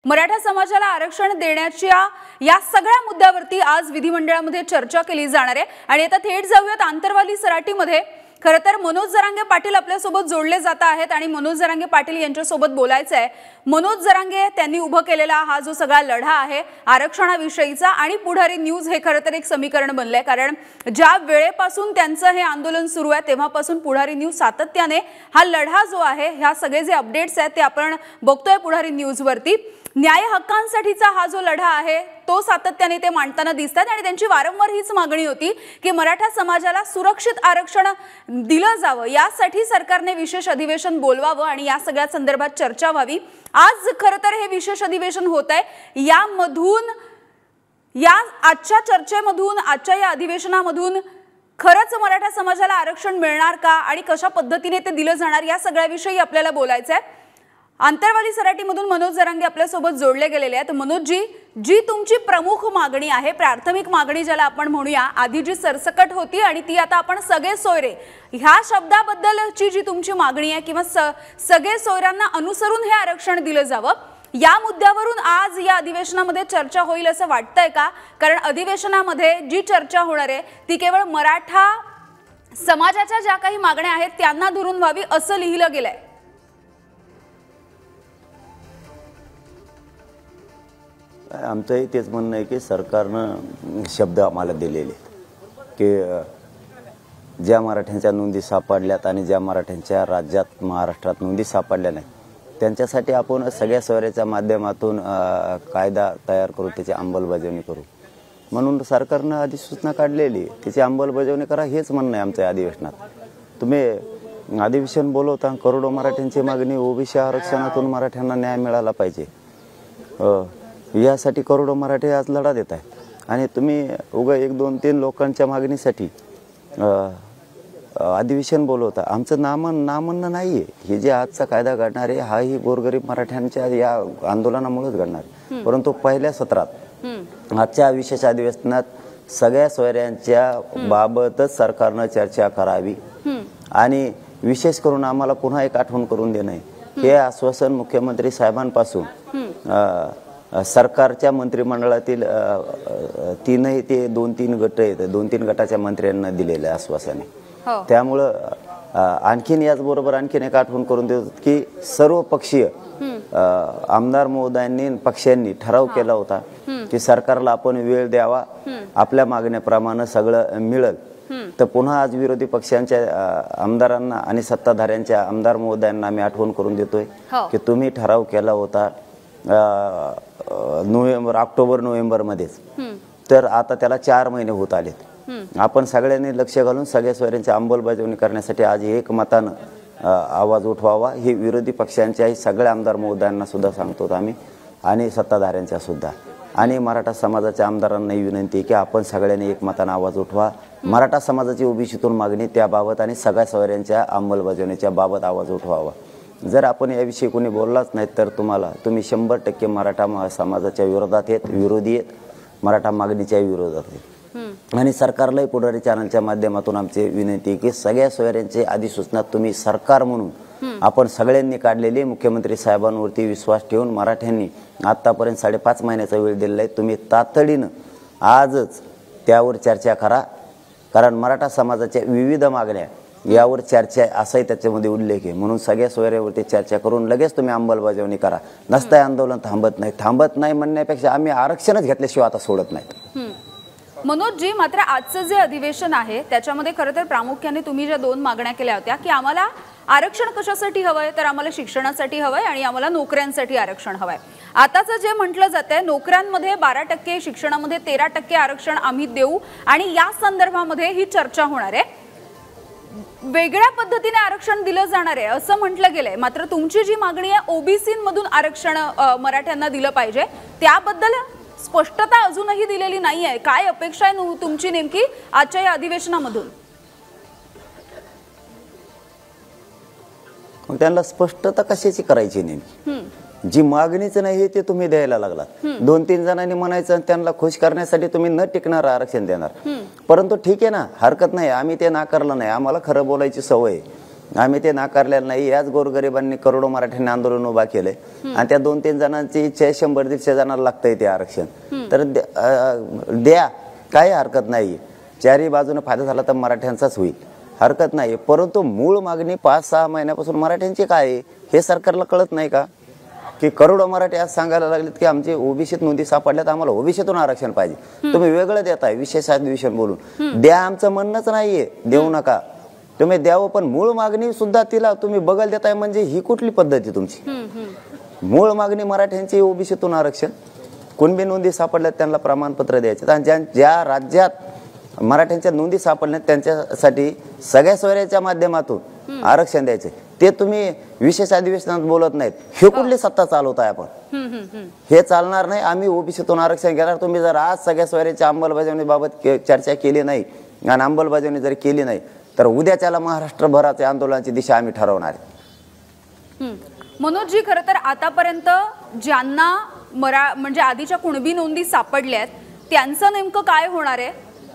मराठा समाजाला आरक्षण देण्याच्या या सगळ्या मुद्द्यावरती आज विधिमंडळामध्ये चर्चा केली जाणार आहे आणि आता थेट जाऊयात आंतरवाली सराटीमध्ये। खरं तर मनोज जरांगे पाटील आपल्यासोबत जोडले जात आहेत आणि मनोज जरांगे पाटील यांच्यासोबत बोलायचं आहे। मनोज जरांगे त्यांनी उभा केलेला हा जो सगळा लढा आहे आरक्षणाविषयीचा आणि पुढारी न्यूज हे खरं तर एक समीकरण बनलंय, कारण ज्या वेळेपासून त्यांचं हे आंदोलन सुरू आहे तेव्हापासून पुढारी न्यूज सातत्याने हा लढा जो आहे ह्या सगळे जे अपडेट्स आहेत ते आपण बघतोय पुढारी न्यूज वरती। न्याय हक्कांसाठीचा हा जो लढा आहे तो सातत्याने ते मांडताना दिसतात आणि त्यांची वारंवार हीच मागणी होती की मराठा समाजाला सुरक्षित आरक्षण दिलं जावं, यासाठी सरकारने विशेष अधिवेशन बोलवावं आणि या सगळ्या संदर्भात चर्चा व्हावी। आज खरं तर हे विशेष अधिवेशन होत आहे। यामधून या आजच्या चर्चेमधून आजच्या या अधिवेशनामधून खरंच मराठा समाजाला आरक्षण मिळणार का आणि कशा पद्धतीने ते दिलं जाणार या सगळ्याविषयी आपल्याला बोलायचं आहे। आंतरवाली सराटीमधून मनोज जरांगे आपल्यासोबत जोडले गेलेले आहेत। मनोज जी तुमची प्रमुख मागणी आहे, प्राथमिक मागणी ज्याला आपण म्हणूया, आधी जी सरसकट होती आणि ती आता आपण सगळे सोयरे ह्या शब्दाबद्दलची जी तुमची मागणी आहे किंवा सगळे सोयऱ्यांना अनुसरून हे आरक्षण दिलं जावं, या मुद्द्यावरून आज या अधिवेशनामध्ये चर्चा होईल असं वाटतंय का? कारण अधिवेशनामध्ये जी चर्चा होणार आहे ती केवळ मराठा समाजाच्या ज्या काही मागण्या आहेत त्यांना धरून व्हावी असं लिहिलं गेलंय। आमचंही तेच म्हणणं आहे की सरकारनं शब्द आम्हाला दिलेले की ज्या मराठ्यांच्या नोंदी सापडल्यात आणि ज्या मराठ्यांच्या राज्यात महाराष्ट्रात नोंदी सापडल्या नाहीत त्यांच्यासाठी आपण सगळ्या सोयऱ्याच्या माध्यमातून कायदा तयार करू, त्याची अंमलबजावणी करू म्हणून सरकारनं अधिसूचना काढलेली, त्याची अंमलबजावणी करा हेच म्हणणं आहे आमच्या अधिवेशनात। तुम्ही अधिवेशन बोलवता, करोडो मराठ्यांची मागणी ओबीसी आरक्षणातून मराठ्यांना न्याय मिळाला पाहिजे यासाठी करोडो मराठी आज लढा देत आहेत आणि तुम्ही उगा 1, 2, 3 लोकांच्या मागणीसाठी अधिवेशन बोलवता। आमचं नामन्न नाही आहे। हे जे आजचा कायदा घडणार आहे हाही गोरगरीब मराठ्यांच्या या आंदोलनामुळेच घडणार आहे, परंतु पहिल्या सत्रात आजच्या विशेष अधिवेशनात सगळ्या सोयऱ्यांच्या बाबतच सरकारनं चर्चा करावी आणि विशेष करून आम्हाला पुन्हा एक आठवण करून देणं हे आश्वासन मुख्यमंत्री साहेबांपासून सरकारच्या मंत्रिमंडळातील 2-3 गट आहेत, 2-3 गटाच्या मंत्र्यांना दिलेलं आहे आश्वासन। त्यामुळं आणखीन याचबरोबर आणखीन एक आठवण करून देतो की सर्व पक्षीय आमदार महोदयांनी पक्षांनी ठराव केला होता की सरकारला आपण वेळ द्यावा, आपल्या मागण्याप्रमाणे सगळं मिळेल। तर पुन्हा आज विरोधी पक्षांच्या आमदारांना आणि सत्ताधाऱ्यांच्या आमदार महोदयांना आम्ही आठवण करून देतोय की तुम्ही ठराव केला होता ऑक्टोबर नोव्हेंबर मध्येच, तर आता त्याला 4 महिने होत आलेत। आपण सगळ्यांनी लक्ष घालून सगळ्या सोयऱ्यांची अंमलबजावणी करण्यासाठी आज एकमतानं आवाज उठवावा हे विरोधी पक्षांच्या सगळ्या आमदार महोदयांना सुद्धा सांगतो आम्ही आणि सत्ताधाऱ्यांच्या सुद्धा, आणि मराठा समाजाच्या आमदारांनाही विनंती आहे की आपण सगळ्यांनी एकमतानं आवाज उठवा। मराठा समाजाची ओबीसीतून मागणी त्याबाबत आणि सगळ्या सोयऱ्यांच्या अंमलबजावणीच्या बाबत आवाज उठवावा। जर आपण याविषयी कोणी बोललाच नाही तर तुम्ही 100% मराठा समाजाच्या विरोधात आहेत, विरोधी आहेत, मराठा मागणीच्या विरोधात आहेत। आणि सरकारलाही पुढारी चॅनलच्या माध्यमातून आमची विनंती आहे की सगळ्या सोयऱ्यांची अधिसूचना तुम्ही सरकार म्हणून आपण सगळ्यांनी काढलेली, मुख्यमंत्री साहेबांवरती विश्वास ठेवून मराठ्यांनी आतापर्यंत 5.5 महिन्याचा वेळ दिलेला आहे, तुम्ही तातडीनं आजच त्यावर चर्चा करा, कारण मराठा समाजाच्या विविध मागण्या यावर चर्चा आहे असाही त्याच्यामध्ये उल्लेख आहे। म्हणून सगळ्या सोयऱ्यावरती चर्चा करून लगेच तुम्ही अंमलबजावणी करा, नसता आंदोलन थांबत नाही म्हणण्यापेक्षा आम्ही आरक्षणच घेतल्याशिवाय आता सोडत नाही। मनोज मात्र आजचं जे अधिवेशन आहे त्याच्यामध्ये खरं तर प्रामुख्याने तुम्ही ज्या 2 मागण्या केल्या होत्या की आम्हाला आरक्षण कशासाठी हवंय, तर आम्हाला शिक्षणासाठी हवंय आणि आम्हाला नोकऱ्यांसाठी आरक्षण हवंय। आताचं जे म्हटलं जातंय नोकऱ्यांमध्ये 12%, शिक्षणामध्ये 13% आरक्षण आम्ही देऊ आणि या संदर्भामध्ये ही चर्चा होणार आहे। वेगळ्या पद्धतीने आरक्षण दिलं जाणार आहे असं म्हटलं गेलंय, मात्र तुमची जी मागणी आहे ओबीसींमधून आरक्षण मराठ्यांना दिलं पाहिजे त्याबद्दल स्पष्टता अजूनही दिलेली नाही आहे। काय अपेक्षा आहे तुमची नेमकी आजच्या या अधिवेशनामधून? मग त्यांना स्पष्टता कशाची करायची नेमकी? जी मागणीच नाही ते तुम्ही द्यायला लागलात। 2-3 जणांनी म्हणायचं त्यांना खुश करण्यासाठी तुम्ही न टिकणार आरक्षण देणार, परंतु ठीक आहे ना, हरकत नाही, आम्ही ते नाकारलं नाही, आम्हाला खरं बोलायची सवय आम्ही ते नाकारलेलं नाही. याच गोरगरिबांनी करोडो मराठ्यांनी आंदोलन उभा केलंय आणि त्या 2-3 जणांची इच्छा आहे 100-150 जणांना लागतंय ते आरक्षण. तर द्या, काही हरकत नाही. चारही बाजूने फायदा झाला तर मराठ्यांचाच होईल, हरकत नाही. परंतु मूळ मागणी 5-6 महिन्यापासून मराठ्यांची काय आहे हे सरकारला कळत नाही का? की करोडो मराठी आज सांगायला लागलेत की आमचे ओबीसीत नोंदी सापडल्यात, आम्हाला ओबीसीतून आरक्षण पाहिजे. तुम्ही वेगळं देताय विशेष अधिवेशन बोलून. द्या, आमचं म्हणणंच नाहीये देऊ नका, तुम्ही द्यावं, पण मूळ मागणी सुद्धा तिला तुम्ही बगल देताय म्हणजे ही कुठली पद्धती तुमची? मूळ मागणी मराठ्यांची ओबीसीतून आरक्षण, कुणबी नोंदी सापडल्यात त्यांना प्रमाणपत्र द्यायचे आणि ज्या राज्यात मराठ्यांच्या नोंदी सापडल्यात त्यांच्यासाठी सगळ्या सोयऱ्याच्या माध्यमातून आरक्षण द्यायचे. ते तुम्ही विशेष अधिवेशनात बोलत नाहीत. हे कुठली सत्ता चालवताय आपण? हे चालणार नाही. आम्ही ओबीसीतून आरक्षण घेणार. तुम्ही जर आज सगळ्या सोयऱ्याच्या अंमलबजावणीबाबत चर्चा केली नाही आणि अंमलबजावणी जर केली नाही तर उद्याच्याला महाराष्ट्रभराच्या आंदोलनाची दिशा आम्ही ठरवणार आहे. मनोजजी, खरं तर आतापर्यंत ज्यांना म्हणजे आधीच्या कुणबी नोंदी सापडल्यात त्यांचं नेमकं काय होणार आहे?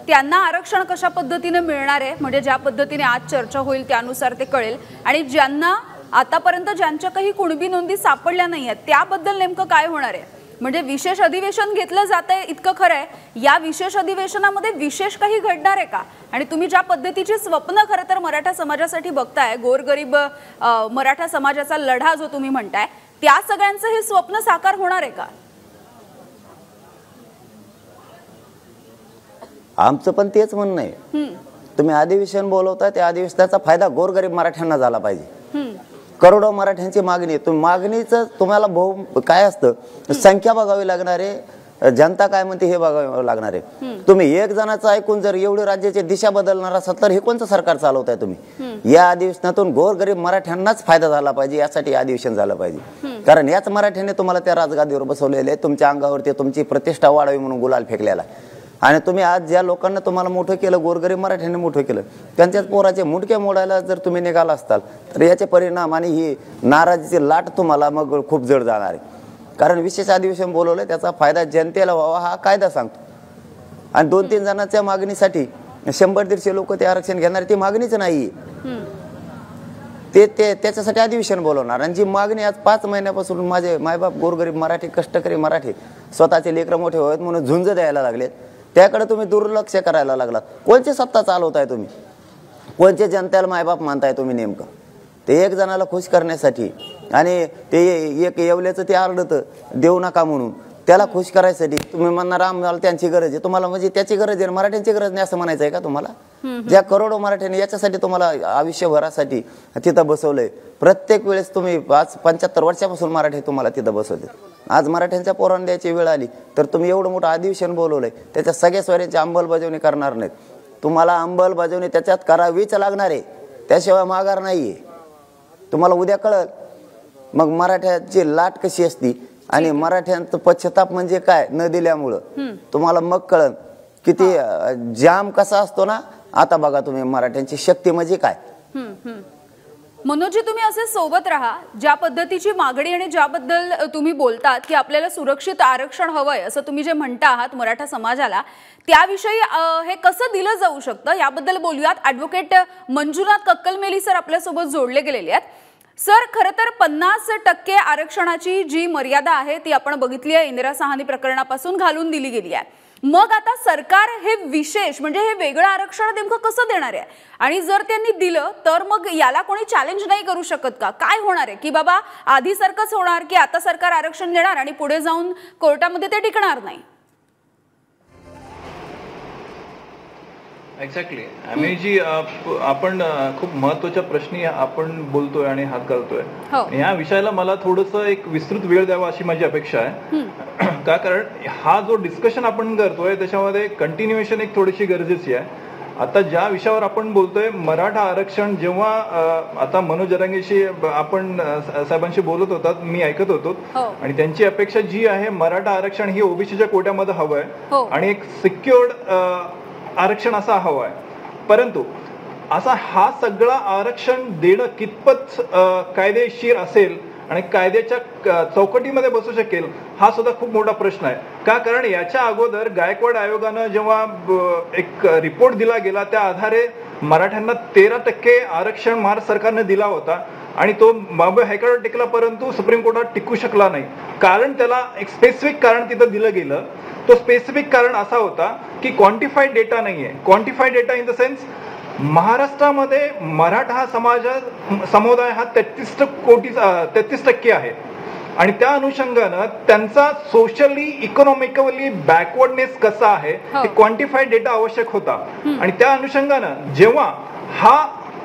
त्यांना आरक्षण कशा पद्धतीने मिळणार आहे? म्हणजे ज्या पद्धतीने आज चर्चा होईल त्यानुसार ते कळेल. आणि ज्यांना आतापर्यंत ज्यांच्या काही कुणबी नोंदी सापडल्या नाही आहेत त्याबद्दल नेमकं काय होणार आहे? म्हणजे विशेष अधिवेशन घेतलं जात आहे इतकं खरं आहे, या विशेष अधिवेशनामध्ये विशेष काही घडणार आहे का? आणि तुम्ही ज्या पद्धतीची स्वप्न खरं तर मराठा समाजासाठी बघताय, गोरगरीब मराठा समाजाचा लढा जो तुम्ही म्हणताय, त्या सगळ्यांचं हे स्वप्न साकार होणार आहे का? आमचं पण तेच म्हणणं आहे. तुम्ही अधिवेशन बोलवता, त्या अधिवेशनाचा फायदा गोरगरीब मराठ्यांना झाला पाहिजे. करोडो मराठ्यांची मागणी, मागणीचं तुम्हाला काय असतं, संख्या बघावी लागणार आहे, जनता काय म्हणते हे बघावं लागणार आहे. तुम्ही एक जणाचं ऐकून जर एवढी राज्याची दिशा बदलणार असाल तर हे कोणतं सरकार चालवताय तुम्ही? या अधिवेशनातून गोरगरीब मराठ्यांनाच फायदा झाला पाहिजे, यासाठी अधिवेशन झालं पाहिजे. कारण याच मराठ्याने तुम्हाला त्या राजगादीवर बसवलेले आहे, तुमच्या अंगावरती तुमची प्रतिष्ठा वाढावी म्हणून गुलाल फेकलेला आहे. आणि तुम्ही आज ज्या लोकांना तुम्हाला मोठं केलं, गोरगरीब मराठ्यांनी मोठं केलं, त्यांच्याच पोराचे मुंडके मोडायला जर तुम्ही निघाला असताल तर याचे परिणाम आणि ही नाराजीची लाट तुम्हाला मग खूप जड जाणार आहे. कारण विशेष अधिवेशन बोलवलं त्याचा फायदा जनतेला व्हावा हा कायदा सांगतो. आणि 2-3 जणांच्या मागणीसाठी 100-150 लोक ते आरक्षण घेणार, ती मागणीच नाही. ते त्याच्यासाठी अधिवेशन बोलवणार. आणि जी मागणी आज 5 महिन्यापासून माझे मायबाप गोरगरीब मराठी, कष्टकरी मराठी स्वतःचे लेकरं मोठे व्हावेत म्हणून झुंज द्यायला लागलेत, त्याकडे तुम्ही दुर्लक्ष करायला लागलात. कोणची सत्ता चालवताय तुम्ही? कोणचे जनतेला मायबाप मानताय तुम्ही नेमकं? ते एक जणाला खुश करण्यासाठी आणि ते एक येवल्याचं ते आरडतं देऊ नका म्हणून, त्याला खुश करायसाठी तुम्ही म्हणणार आम्हाला त्यांची गरज आहे. तुम्हाला म्हणजे त्याची गरज आहे, मराठ्यांची गरज नाही असं म्हणायचं आहे का तुम्हाला? ज्या करोडो मराठ्यांनी याच्यासाठी तुम्हाला आयुष्यभरासाठी तिथं बसवलंय. प्रत्येक वेळेस तुम्ही 75 वर्षापासून मराठी तुम्हाला तिथं बसवते. आज मराठ्यांच्या पोरांना द्यायची वेळ आली तर तुम्ही एवढं मोठं अधिवेशन बोलवलंय, त्याच्या सगळ्या सोयऱ्यांची अंमलबजावणी करणार नाहीत. तुम्हाला अंमलबजावणी त्याच्यात करावीच लागणार आहे, त्याशिवाय माघार नाहीये. तुम्हाला उद्या कळल मग मराठ्याची लाट कशी असती आणि मराठ्यांचं पश्चाताप म्हणजे काय न दिल्यामुळं तुम्हाला मग कळल किती जाम कसा असतो ना. आता बघा तुम्ही मराठ्यांची शक्ती म्हणजे काय. मनोजी, तुम्ही असे सोबत राहा. ज्या पद्धतीची मागणी आणि ज्याबद्दल तुम्ही बोलतात की आपल्याला सुरक्षित आरक्षण हवंय असं तुम्ही जे म्हणता आहात मराठा समाजाला, त्याविषयी हे कसं दिलं जाऊ शकतं याबद्दल बोलूयात. ॲडव्होकेट मंजुनाथ कक्कलमेली सर आपल्यासोबत जोडले गेलेले आहेत. सर, खरं तर 50% आरक्षणाची जी मर्यादा आहे ती आपण बघितली आहे, इंदिरा साहनी प्रकरणापासून घालून दिली गेली आहे. मग आता सरकार हे विशेष म्हणजे हे वेगळं आरक्षण नेमकं कसं देणार आहे? आणि जर त्यांनी दिलं तर मग याला कोणी चॅलेंज नाही करू शकत का? काय होणार आहे की बाबा आधी सारखंच होणार की आता सरकार आरक्षण देणार आणि पुढे जाऊन कोर्टामध्ये ते टिकणार नाही? एक्झॅक्टली. आम्ही जी आपण खूप महत्वाच्या प्रश्नी आपण बोलतोय आणि हात घालतोय. या विषयाला मला थोडंसं एक विस्तृत वेळ द्यावा अशी माझी अपेक्षा आहे. का? कारण हा जो डिस्कशन आपण करतोय त्याच्यामध्ये कंटिन्युएशन एक थोडीशी गरजेची आहे. आता ज्या विषयावर आपण बोलतोय मराठा आरक्षण, जेव्हा आता मनोज जरांगेशी आपण साहेबांशी बोलत होतात, मी ऐकत होतो, आणि त्यांची अपेक्षा जी आहे मराठा आरक्षण ही ओबीसीच्या कोट्यामध्ये हवं आहे आणि एक सिक्युअर्ड आरक्षण असा हवं आहे. परंतु असा हा सगळं आरक्षण देणं कितपत कायदेशीर असेल आणि कायद्याच्या चौकटीमध्ये बसू शकेल हा सुद्धा खूप मोठा प्रश्न आहे. का? कारण याच्या अगोदर गायकवाड आयोगानं जेव्हा एक रिपोर्ट दिला गेला त्या आधारे मराठ्यांना 13% आरक्षण महाराष्ट्र सरकारने दिला होता आणि तो बॉम्बे हायकोर्टात टिकला, परंतु सुप्रीम कोर्टात टिकू शकला नाही. कारण त्याला एक स्पेसिफिक कारण तिथं दिलं गेलं. तो स्पेसिफिक कारण असा होता की क्वांटिफाईड डेटा नाहीये. क्वांटिफाईड डेटा इन द सेन्स महाराष्ट्रामध्ये मराठा समुदाय हा 33% आहे आणि त्या अनुषंगानं त्यांचा सोशली इकॉनॉमिकली बॅकवर्डनेस कसा आहे हे क्वांटिफाईड डेटा आवश्यक होता. आणि त्या अनुषंगानं जेव्हा हा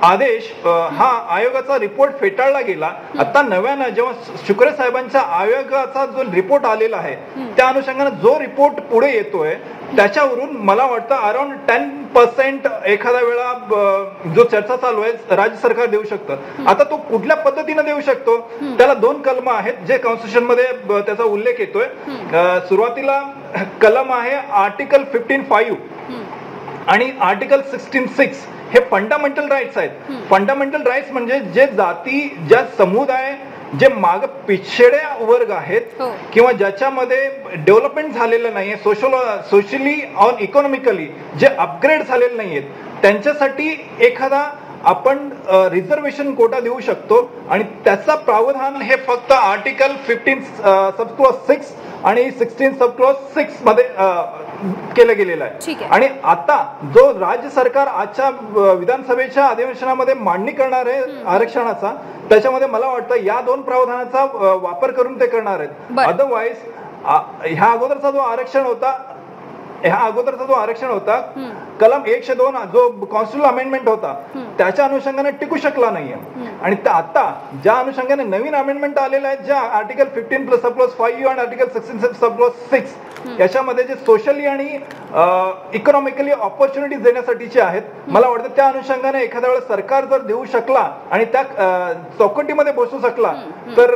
आदेश हा आयोगाचा रिपोर्ट फेटाळला गेला, आता नव्यानं जेव्हा शुक्रे साहेबांच्या आयोगाचा जो रिपोर्ट आलेला आहे त्या अनुषंगानं जो रिपोर्ट पुढे येतोय त्याच्यावरून मला वाटतं अराउंड 10% एखाद्या वेळा जो चर्चा चालू आहे राज्य सरकार देऊ शकतं. आता तो कुठल्या पद्धतीने देऊ शकतो त्याला 2 कलम आहेत जे कॉन्स्टिट्यूशन मध्ये त्याचा उल्लेख येतोय. सुरुवातीला कलम आहे आर्टिकल 15(5) आणि आर्टिकल 16(6). हे फंडामेंटल राईट्स आहेत. फंडामेंटल राईट्स म्हणजे जे जाती, ज्या समुदाय जे माग पिछड्या वर्ग आहेत किंवा ज्याच्यामध्ये डेव्हलपमेंट झालेलं नाहीये, सोशली और इकॉनॉमिकली जे अपग्रेड झालेले नाहीयेत, त्यांच्यासाठी एखादा आपण रिझर्वेशन कोटा देऊ शकतो. आणि त्याचा प्रावधान हे फक्त आर्टिकल 15 सबक्लॉज 6 आणि 16 सबक्लॉज 6 मध्ये केलं गेलेलं आहे. आणि आता जो राज्य सरकार आजच्या विधानसभेच्या अधिवेशनामध्ये मांडणी करणार आहे आरक्षणाचा, त्याच्यामध्ये मला वाटतं या 2 प्रावधानाचा वापर करून ते करणार आहेत. अदरवाईज ह्या अगोदरचा जो आरक्षण होता कलम 102 जो कॉन्स्टिट्यूशनल अमेंडमेंट होता त्याच्या अनुषंगाने टिकू शकला नाहीये. आणि आता ज्या अनुषंगाने नवीन अमेंडमेंट आलेले आहेत, ज्या आर्टिकल 15 सबक्लॉज 5 आणि आर्टिकल 16 सबक्लॉज 6 याच्यामध्ये जे सोशली आणि इकॉनॉमिकली ऑपॉर्च्युनिटीज देण्यासाठीचे आहेत, मला वाटतं त्या अनुषंगाने एखाद्या वेळेस सरकार जर देऊ शकला आणि त्या चौकटीमध्ये बसू शकला तर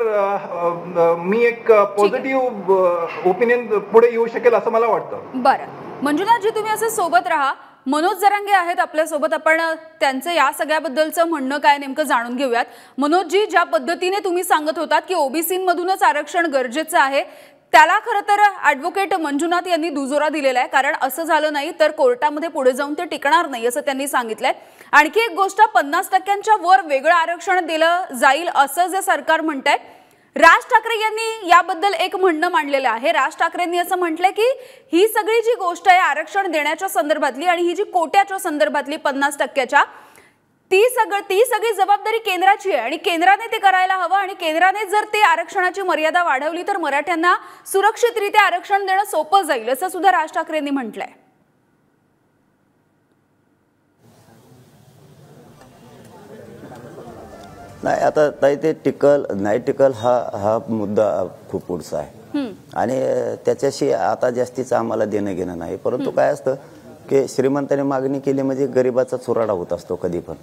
मी एक पॉझिटिव्ह ओपिनियन पुढे येऊ शकेल असं मला वाटतं. बरं मंजुनाथजी, तुम्ही असं सोबत राहा. मनोज जरांगे आहेत आपल्यासोबत, आपण त्यांचं या सगळ्याबद्दलचं म्हणणं काय नेमकं जाणून घेऊयात. मनोजजी, ज्या पद्धतीने तुम्ही सांगत होतात की ओबीसीमधूनच आरक्षण गरजेचं आहे, त्याला खरं तर ॲडव्होकेट मंजुनाथ यांनी दुजोरा दिलेला आहे. कारण असं झालं नाही तर कोर्टामध्ये पुढे जाऊन ते टिकणार नाही असं त्यांनी सांगितलंय. आणखी एक गोष्ट, 50% वर वेगळं आरक्षण दिलं जाईल असं जे सरकार म्हणतंय, राज ठाकरे यांनी याबद्दल एक म्हणणं मांडलेलं आहे. राज ठाकरेंनी असं म्हटलंय की ही सगळी जी गोष्ट आहे आरक्षण देण्याच्या संदर्भातली आणि ही जी कोट्याच्या संदर्भातली 50%च्या, ती सगळी जबाबदारी केंद्राची आहे आणि केंद्राने ते करायला हवं. आणि केंद्राने जर ते आरक्षणाची मर्यादा वाढवली तर मराठ्यांना सुरक्षितरित्या आरक्षण देणं सोपं जाईल असं सुद्धा राज ठाकरेंनी म्हटलंय. नाही, आता ताई ते टिकल नाही टिकल हा मुद्दा खूप पुढचा आहे आणि त्याच्याशी आता जास्तीचं आम्हाला देणं घेणं नाही. परंतु काय असतं की श्रीमंताने मागणी केली म्हणजे गरीबाचा चुराडा होत असतो कधी पण.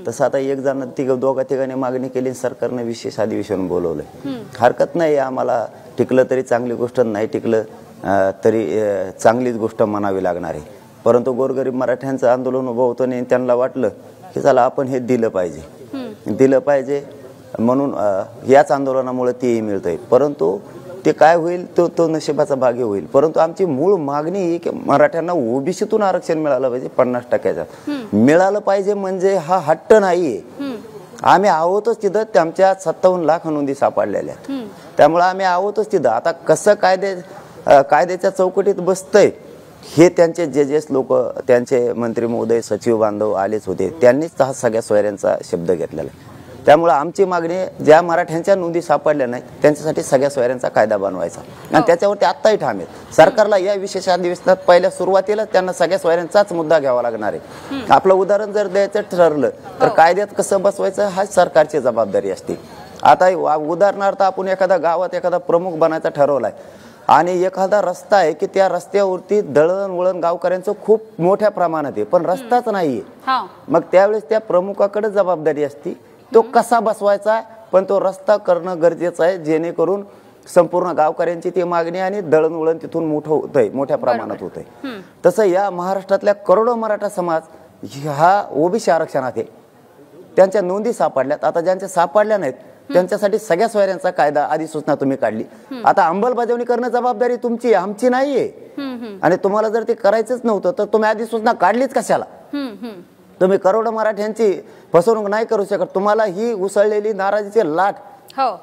तसं आता एक जण दोघा-तिघांनी मागणी केली, सरकारने विशेष अधिवेशन बोलवलंय. हरकत नाही, आम्हाला टिकलं तरी चांगली गोष्ट, नाही टिकलं तरी चांगलीच गोष्ट म्हणावी लागणार आहे. परंतु गोरगरीब मराठ्यांचं आंदोलन उभं होतं आणि त्यांना वाटलं की चला आपण हे दिलं पाहिजे म्हणून याच आंदोलनामुळे तेही मिळतंय. परंतु ते काय होईल तो नशिबाचा भाग्य होईल. परंतु आमची मूळ मागणी ही की मराठ्यांना ओबीसीतून आरक्षण मिळालं पाहिजे, 50% मिळालं पाहिजे. म्हणजे हा हट्ट नाहीये, आम्ही आहोतच तिथं. त्यांच्या 57 लाख नोंदी सापडलेल्या, त्यामुळे आम्ही आहोतच तिथं. आता कसं कायद्याच्या चौकटीत बसतंय हे त्यांचे जजेस लोक, त्यांचे मंत्री महोदय, सचिव बांधव आलेच होते, त्यांनीच हा सगळ्या सोयऱ्यांचा शब्द घेतलेला आहे. त्यामुळे आमची मागणी ज्या मराठ्यांच्या नोंदी सापडल्या नाहीत त्यांच्यासाठी सगळ्या सोयऱ्यांचा कायदा बनवायचा आणि त्याच्यावरती आत्ताही ठाम आहेत. सरकारला या विशेष अधिवेशनात पहिल्या सुरुवातीला त्यांना सगळ्या सोयऱ्यांचाच मुद्दा घ्यावा लागणार आहे. आपलं उदाहरण जर द्यायचं ठरलं तर कायद्यात कसं बसवायचं हा सरकारची जबाबदारी असते. आता उदाहरणार्थ आपण एखाद्या गावात एखादा प्रमुख बनायचा ठरवलाय आणि एखादा रस्ता आहे की त्या रस्त्यावरती दळणवळण गावकऱ्यांचं खूप मोठ्या प्रमाणात आहे, पण रस्ताच नाहीये. मग त्यावेळेस त्या प्रमुखाकडे जबाबदारी असते तो कसा बसवायचा, पण तो रस्ता करणं गरजेचं आहे जेणेकरून संपूर्ण गावकऱ्यांची ती मागणी आणि दळणवळण तिथून मोठ्या प्रमाणात होतंय. तसं या महाराष्ट्रातल्या करोडो मराठा समाज हा ओबीसी आरक्षणात आहे, त्यांच्या नोंदी सापडल्यात. आता ज्यांच्या सापडल्या नाहीत त्यांच्यासाठी सगळ्या सोयऱ्यांचा कायदा अधिसूचना तुम्ही काढली. आता अंमलबजावणी करणं जबाबदारी तुमची, आमची नाहीये. आणि तुम्हाला जर ते करायचंच नव्हतं तर तुम्ही अधिसूचना काढलीच कशाला? तुम्ही करोडो मराठ्यांची फसवणूक नाही करू शकत. तुम्हाला ही उसळलेली नाराजीची लाट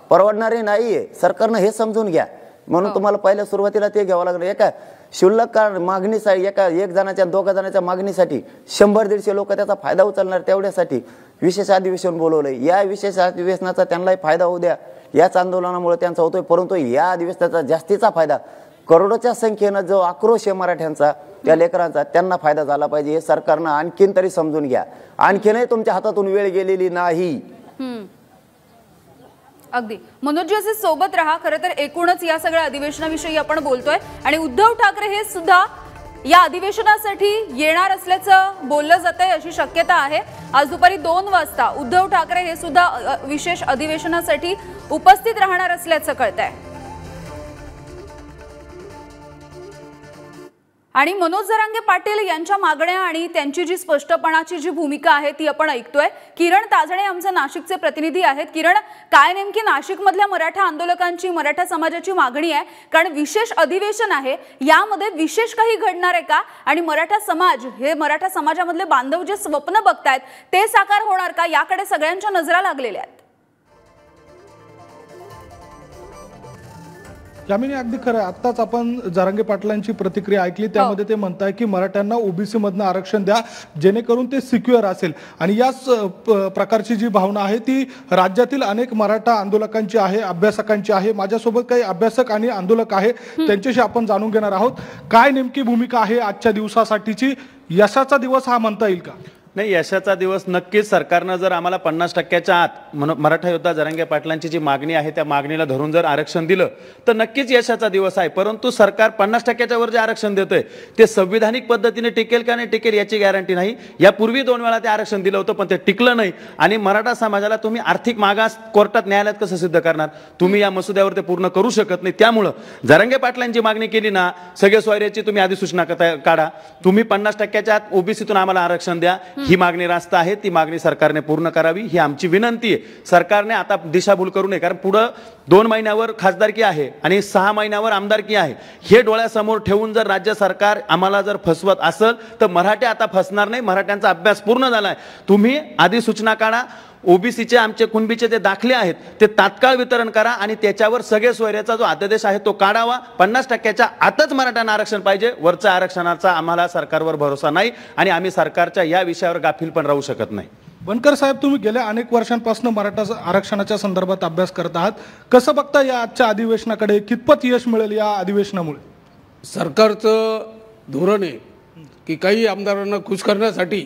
परवडणारी नाहीये. सरकारनं हे समजून घ्या. म्हणून तुम्हाला पहिल्या सुरुवातीला ते घ्यावं लागलं. एका शुल्लक मागणीसाठी, एक जणाच्या 2 जणांच्या मागणीसाठी 100-150 लोक त्याचा फायदा उचलणार. तेवढ्यासाठी विशेष अधिवेशन बोलवलंय. या विशेष अधिवेशनाचा त्यांनाही फायदा होऊ द्या. याच आंदोलनामुळे त्यांचा होतोय. परंतु या अधिवेशनाचा जास्तीचा फायदा करोडोच्या संख्येनं जो आक्रोश आहे मराठ्यांचा, त्या लेकरांचा, त्यांना फायदा झाला पाहिजे. हे सरकारनं आणखीन तरी समजून घ्या. आणखीनही तुमच्या हातातून वेळ गेलेली नाही. अगदी मनोजजी असे सोबत राहा. खरं तर एकूणच या सगळ्या अधिवेशनाविषयी आपण बोलतोय आणि उद्धव ठाकरे हे सुद्धा या अधिवेशनासाठी येणार असल्याचं बोललं जातंय, अशी शक्यता आहे. आज दुपारी 2 वाजता उद्धव ठाकरे हे सुद्धा विशेष अधिवेशनासाठी उपस्थित राहणार असल्याचं कळतंय. आणि मनोज जरांगे पाटील यांच्या मागण्या आणि त्यांची जी स्पष्टपणाची जी भूमिका आहे ती आपण ऐकतोय. किरण ताजणे आमचे नाशिकचे प्रतिनिधी आहेत. किरण, काय नेमकी नाशिकमधल्या मराठा आंदोलकांची, मराठा समाजाची मागणी आहे? कारण विशेष अधिवेशन आहे, यामध्ये विशेष काही घडणार आहे का? आणि मराठा समाज, हे मराठा समाजामधले बांधव जे स्वप्न बघतायत ते साकार होणार का? याकडे सगळ्यांच्या नजरा लागलेल्या आहेत. यामिनी, अगदी खरं. आत्ताच आपण जरांगे पाटलांची प्रतिक्रिया ऐकली. त्यामध्ये ते म्हणताय की मराठ्यांना ओबीसी मधनं आरक्षण द्या, जेणेकरून ते सिक्युअर असेल. आणि याच प्रकारची जी भावना आहे ती राज्यातील अनेक मराठा आंदोलकांची आहे, अभ्यासकांची आहे. माझ्यासोबत काही अभ्यासक आणि आंदोलक आहे, त्यांच्याशी आपण जाणून घेणार आहोत. काय नेमकी भूमिका आहे आजच्या दिवसासाठीची? यशाचा दिवस हा म्हणता येईल का? नाही, यशाचा दिवस नक्कीच. सरकारनं जर आम्हाला 50% आत मराठा योद्धा जरांगे पाटलांची जी मागणी आहे त्या मागणीला धरून जर आरक्षण दिलं तर नक्कीच यशाचा दिवस आहे. परंतु सरकार 50%च्या वर जे आरक्षण देतंय ते संविधानिक पद्धतीने टिकेल का नाही टिकेल याची गॅरंटी नाही. यापूर्वी 2 वेळा ते आरक्षण दिलं होतं पण ते टिकलं नाही. आणि मराठा समाजाला तुम्ही आर्थिक मागास कोर्टात, न्यायालयात कसं सिद्ध करणार? तुम्ही या मसुद्यावर ते पूर्ण करू शकत नाही. त्यामुळं जरांगे पाटलांची मागणी केली ना, सगळे सोयऱ्याची तुम्ही अधिसूचना काढा, तुम्ही 50%च्या आत ओबीसीतून आम्हाला आरक्षण द्या, ही मागणी रास्त आहे. ती मागणी सरकारने पूर्ण करावी ही आमची विनंती आहे. सरकारने आता दिशाभूल करू नये. कारण पुढे 2 महिन्यावर खासदारकी आहे आणि 6 महिन्यावर आमदारकी आहे. हे डोळ्यासमोर ठेवून जर राज्य सरकार आम्हाला जर फसवत असेल तर मराठे आता फसणार नाही. मराठ्यांचा अभ्यास पूर्ण झालाय. तुम्ही अधिसूचना काढा, ओबीसीचे, आमचे कुणबीचे जे दाखले आहेत ते तात्काळ वितरण करा आणि त्याच्यावर सगळे सोयऱ्याचा जो अध्यादेश आहे तो काढावा. 50%च्या आतच मराठ्यांना आरक्षण पाहिजे. वरच्या आरक्षणाचा आम्हाला सरकारवर भरोसा नाही आणि आम्ही सरकारच्या या विषयावर गाफील पण राहू शकत नाही. बनकर साहेब, तुम्ही गेल्या अनेक वर्षांपासून मराठा आरक्षणाच्या संदर्भात अभ्यास करत आहात. कसं बघता या आजच्या अधिवेशनाकडे? कितपत यश मिळेल या अधिवेशनामुळे? सरकारचं धोरण आहे की काही आमदारांना खुश करण्यासाठी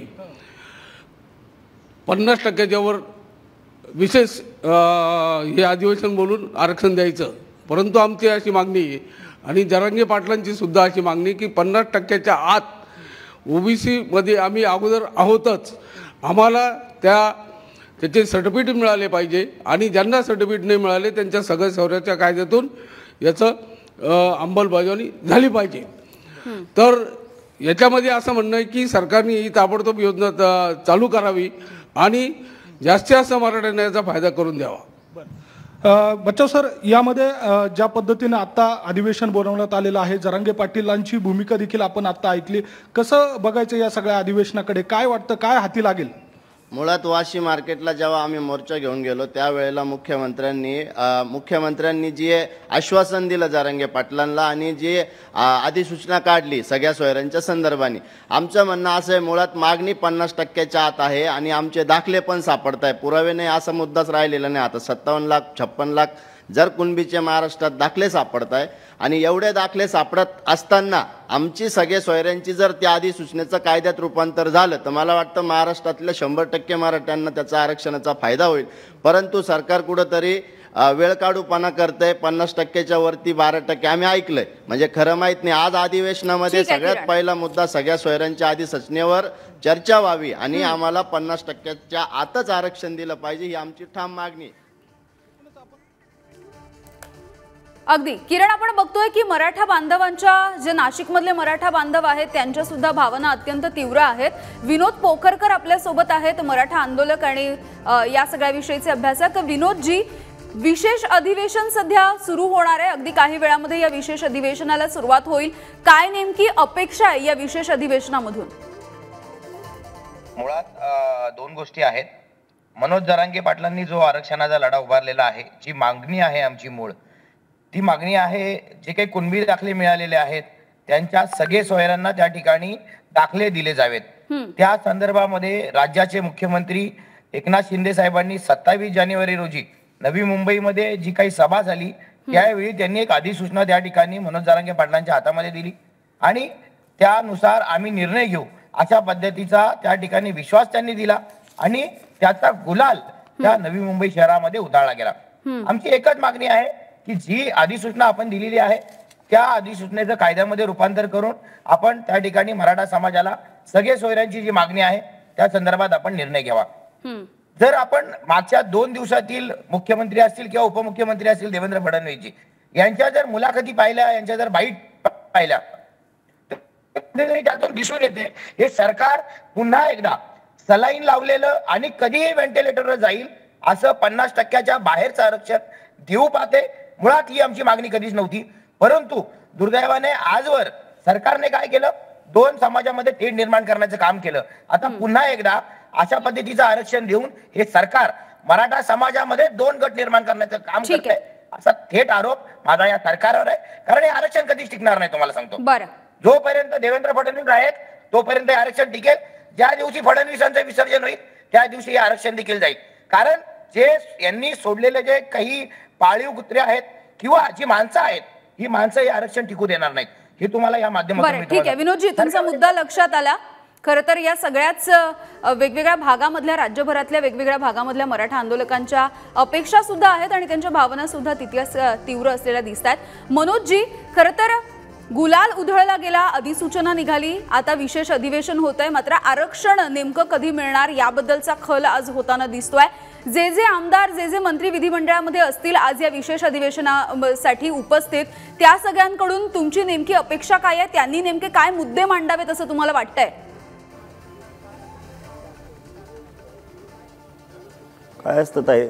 50%च्या वर विशेष हे अधिवेशन बोलून आरक्षण द्यायचं. परंतु आमची अशी मागणी आहे आणि जरांगे पाटलांची सुद्धा अशी मागणी की 50%च्या आत ओबीसीमध्ये आम्ही अगोदर आहोतच, आम्हाला त्याचे सर्टिफिकेट मिळाले पाहिजे आणि ज्यांना सर्टिफिकेट नाही मिळाले त्यांच्या सगळ्या सौर्याच्या कायद्यातून याचं अंमलबजावणी झाली पाहिजे. तर याच्यामध्ये असं म्हणणं आहे की सरकारने ही ताबडतोब योजना चालू करावी आणि जास्तीत जास्त मराठ्यांना याचा फायदा करून द्यावा. बच्चाव सर, यामध्ये ज्या पद्धतीने आता अधिवेशन बोलवण्यात आलेलं आहे, जरांगे पाटीलांची भूमिका देखील आपण आता ऐकली. कसं बघायचं या सगळ्या अधिवेशनाकडे? काय वाटतं, काय हाती लागेल? मुळात वाशी मार्केटला जेव्हा आम्ही मोर्चा घेऊन गेलो त्यावेळेला मुख्यमंत्र्यांनी जे आश्वासन दिलं जरांगे पाटलांना आणि जे अधिसूचना काढली सगळ्या सोयऱ्यांच्या संदर्भाने, आमचं म्हणणं असं आहे, मुळात मागणी 50%च्या आत आहे आणि आमचे दाखले पण सापडत आहे. पुरावे नाही असा मुद्दाच राहिलेला नाही. आता 57 लाख 56 लाख जर कुणबीचे महाराष्ट्रात दाखले सापडत आहे आणि एवढे दाखले सापडत असताना आमची सगळे सोयऱ्यांची जर त्या अधिसूचनेचं कायद्यात रूपांतर झालं तर मला वाटतं महाराष्ट्रातल्या 100% मराठ्यांना त्याचा आरक्षणाचा फायदा होईल. परंतु सरकार कुठंतरी वेळकाढूपणा करतंय. 50%च्या वरती 12% आम्ही ऐकलंय, म्हणजे खरं माहीत नाही. आज अधिवेशनामध्ये सगळ्यात पहिला मुद्दा सगळ्या सोयऱ्यांच्या अधिसूचनेवर चर्चा व्हावी आणि आम्हाला 50%च्या आतच आरक्षण दिलं पाहिजे, ही आमची ठाम मागणी. अगदी किरण, आपण बघतोय की मराठा बांधवांच्या, जे नाशिकमधले मराठा बांधव आहेत त्यांच्या सुद्धा भावना अत्यंत तीव्र आहेत. विनोद पोखरकर आपल्या सोबत आहेत, मराठा आंदोलक आणि या सगळ्या विषयीचे अभ्यासक. विनोदजी, विशेष अधिवेशन सध्या सुरू होणार आहे, अगदी काही वेळामध्ये या विशेष अधिवेशनाला सुरुवात होईल. काय नेमकी अपेक्षा आहे या विशेष अधिवेशनामधून? मुळात दोन गोष्टी आहेत. मनोज जरांगे पाटलांनी जो आरक्षणाचा लढा उभारलेला आहे, जी मागणी आहे आमची मूळ, ती मागणी आहे जे काही कुणबी दाखले मिळालेले आहेत त्यांच्या सगळे सोयऱ्यांना त्या ठिकाणी दाखले दिले जावेत. त्या संदर्भामध्ये राज्याचे मुख्यमंत्री एकनाथ शिंदे साहेबांनी 27 जानेवारी रोजी नवी मुंबईमध्ये जी काही सभा झाली त्यावेळी त्यांनी एक अधिसूचना त्या ठिकाणी मनोज जरांगे पाटलांच्या हातामध्ये दिली आणि त्यानुसार आम्ही निर्णय घेऊ अशा पद्धतीचा त्या ठिकाणी विश्वास त्यांनी दिला आणि त्याचा गुलाल त्या नवी मुंबई शहरामध्ये उधळला गेला. आमची एकच मागणी आहे की जी अधिसूचना आपण दिलेली आहे त्या अधिसूचनेचं कायद्यामध्ये रूपांतर करून आपण त्या ठिकाणी मराठा समाजाला सगळे सोयऱ्यांची जी मागणी आहे त्या संदर्भात आपण निर्णय घ्यावा. जर आपण मागच्या 2 दिवसातील मुख्यमंत्री असतील किंवा उपमुख्यमंत्री असतील देवेंद्र फडणवीसजी यांच्या जर मुलाखती पाहिल्या, यांच्या जर बाईट पाहिल्या, त्यातून दिसून येते हे सरकार पुन्हा एकदा सलाईन लावलेलं आणि कधीही व्हेंटिलेटरवर जाईल असं 50% बाहेरचं आरक्षण देऊ पाहते. मुळात ही आमची मागणी कधीच नव्हती, परंतु दुर्दैवाने आजवर सरकारने काय केलं, 2 समाजामध्ये तेढ निर्माण करण्याचं काम केलं. आता पुन्हा एकदा अशा पद्धतीचं आरक्षण देऊन हे सरकार मराठा समाजामध्ये 2 गट निर्माण करण्याचं काम करतंय असा थेट आरोप माझा या सरकारवर आहे. कारण हे आरक्षण कधीच टिकणार नाही. तुम्हाला सांगतो, जोपर्यंत देवेंद्र फडणवीस आहेत तोपर्यंत हे आरक्षण टिकेल. ज्या दिवशी फडणवीसांचं विसर्जन होईल त्या दिवशी हे आरक्षण देखील जाईल. कारण जे यांनी सोडलेले जे काही पाळीव कुत्रे आहेत किंवा जी माणसं आहेत, ही माणसं हे आरक्षण टिकू देणार नाहीत. हे तुम्हाला या माध्यमातून ठीक आहे. विनोदजी, तुमचा मुद्दा लक्षात आला. खरं तर या सगळ्याच वेगवेगळ्या भागामधल्या, राज्यभरातल्या वेगवेगळ्या भागामधल्या मराठा आंदोलकांच्या अपेक्षा सुद्धा आहेत आणि त्यांच्या भावना सुद्धा तितक्याच तीव्र असलेल्या दिसत आहेत. मनोजजी, खरं तर गुलाल उधळला गेला, अधिसूचना निघाली, आता विशेष अधिवेशन होत आहे, मात्र आरक्षण नेमकं कधी मिळणार याबद्दलचा खल आज होताना दिसतोय. जे आमदार, जे मंत्री विधिमंडळामध्ये असतील आज या विशेष अधिवेशनासाठी उपस्थित, त्या सगळ्यांकडून तुमची नेमकी अपेक्षा काय आहे? त्यांनी नेमके काय मुद्दे मांडावेत असं तुम्हाला वाटतंय? काय असतं ताई,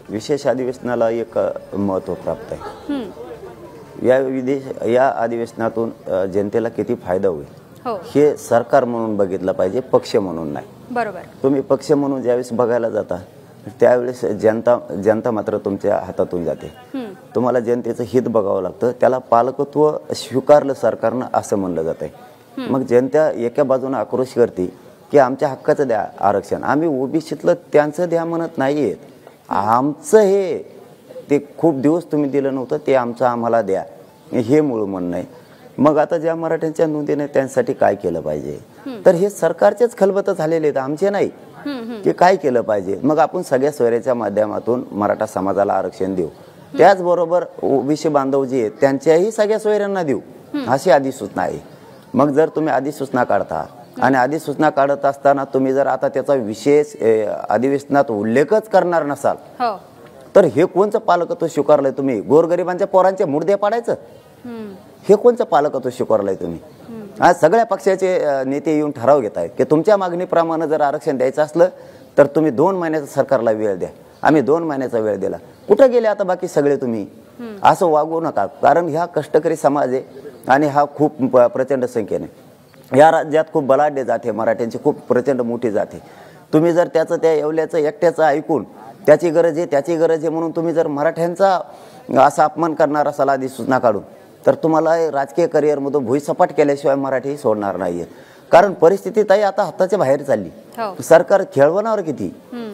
विशेष अधिवेशनाला एक महत्त्व प्राप्त आहे. या अधिवेशनातून जनतेला किती फायदा होईल हे सरकार म्हणून बघितलं पाहिजे, पक्ष म्हणून नाही. बरोबर. तुम्ही पक्ष म्हणून ज्यावेळेस बघायला जाता त्यावेळेस जनता मात्र तुमच्या हातातून जाते. तुम्हाला जनतेचं हित बघावं लागतं. त्याला पालकत्व स्वीकारलं सरकारनं असं म्हणलं जात आहे. मग जनता एका बाजूने आक्रोश करते की आमच्या हक्काचं द्या आरक्षण, आम्ही ओबीसीतलं त्यांचं द्या म्हणत नाहीयेत. आमचं हे ते खूप दिवस तुम्ही दिलं नव्हतं ते आमचं आम्हाला द्या, हे मूळ म्हणणं आहे. मग आता ज्या मराठ्यांच्या नोंदीने त्यांसाठी काय केलं पाहिजे, तर हे सरकारचेच खलबत झालेले आहेत, आमचे नाही. की काय केलं पाहिजे, मग आपण सगळ्या सोयऱ्याच्या माध्यमातून मराठा समाजाला आरक्षण देऊ. त्याचबरोबर ओबीसी बांधव जे आहेत त्यांच्याही सगळ्या सोयऱ्यांना देऊ, अशी अधिसूचना आहे. मग जर तुम्ही अधिसूचना काढता आणि अधिसूचना काढत असताना तुम्ही जर आता त्याचा विशेष अधिवेशनात उल्लेखच करणार नसाल तर हे कोणचं पालकत्व स्वीकारलंय तुम्ही? गोरगरिबांच्या पोरांचे मुर्दे पाडायचं, हे कोणचं पालकत्व स्वीकारलंय तुम्ही? आज सगळ्या पक्षाचे नेते येऊन ठराव घेत आहेत की तुमच्या मागणीप्रमाणे जर आरक्षण द्यायचं असलं तर तुम्ही 2 महिन्याचा सरकारला वेळ द्या. आम्ही 2 महिन्याचा वेळ दिला. कुठं गेले आता बाकी सगळे तुम्ही? असं वागू नका. कारण ह्या कष्टकरी समाज आहे आणि हा खूप प्रचंड संख्येने या राज्यात खूप बलाढ्य जाते, मराठ्यांची खूप प्रचंड मोठी जाते. तुम्ही जर त्याचं त्या येवल्याचं एकट्याचं ऐकून त्याची गरज आहे म्हणून तुम्ही जर मराठ्यांचा असा अपमान करणार असाल अधिसूचना काढून, तर तुम्हाला राजकीय करिअरमधून भुईसपाट केल्याशिवाय मराठी सोडणार नाहीये. कारण परिस्थिती ताई आता हाताच्या बाहेर चालली. सरकार खेळवणार किती?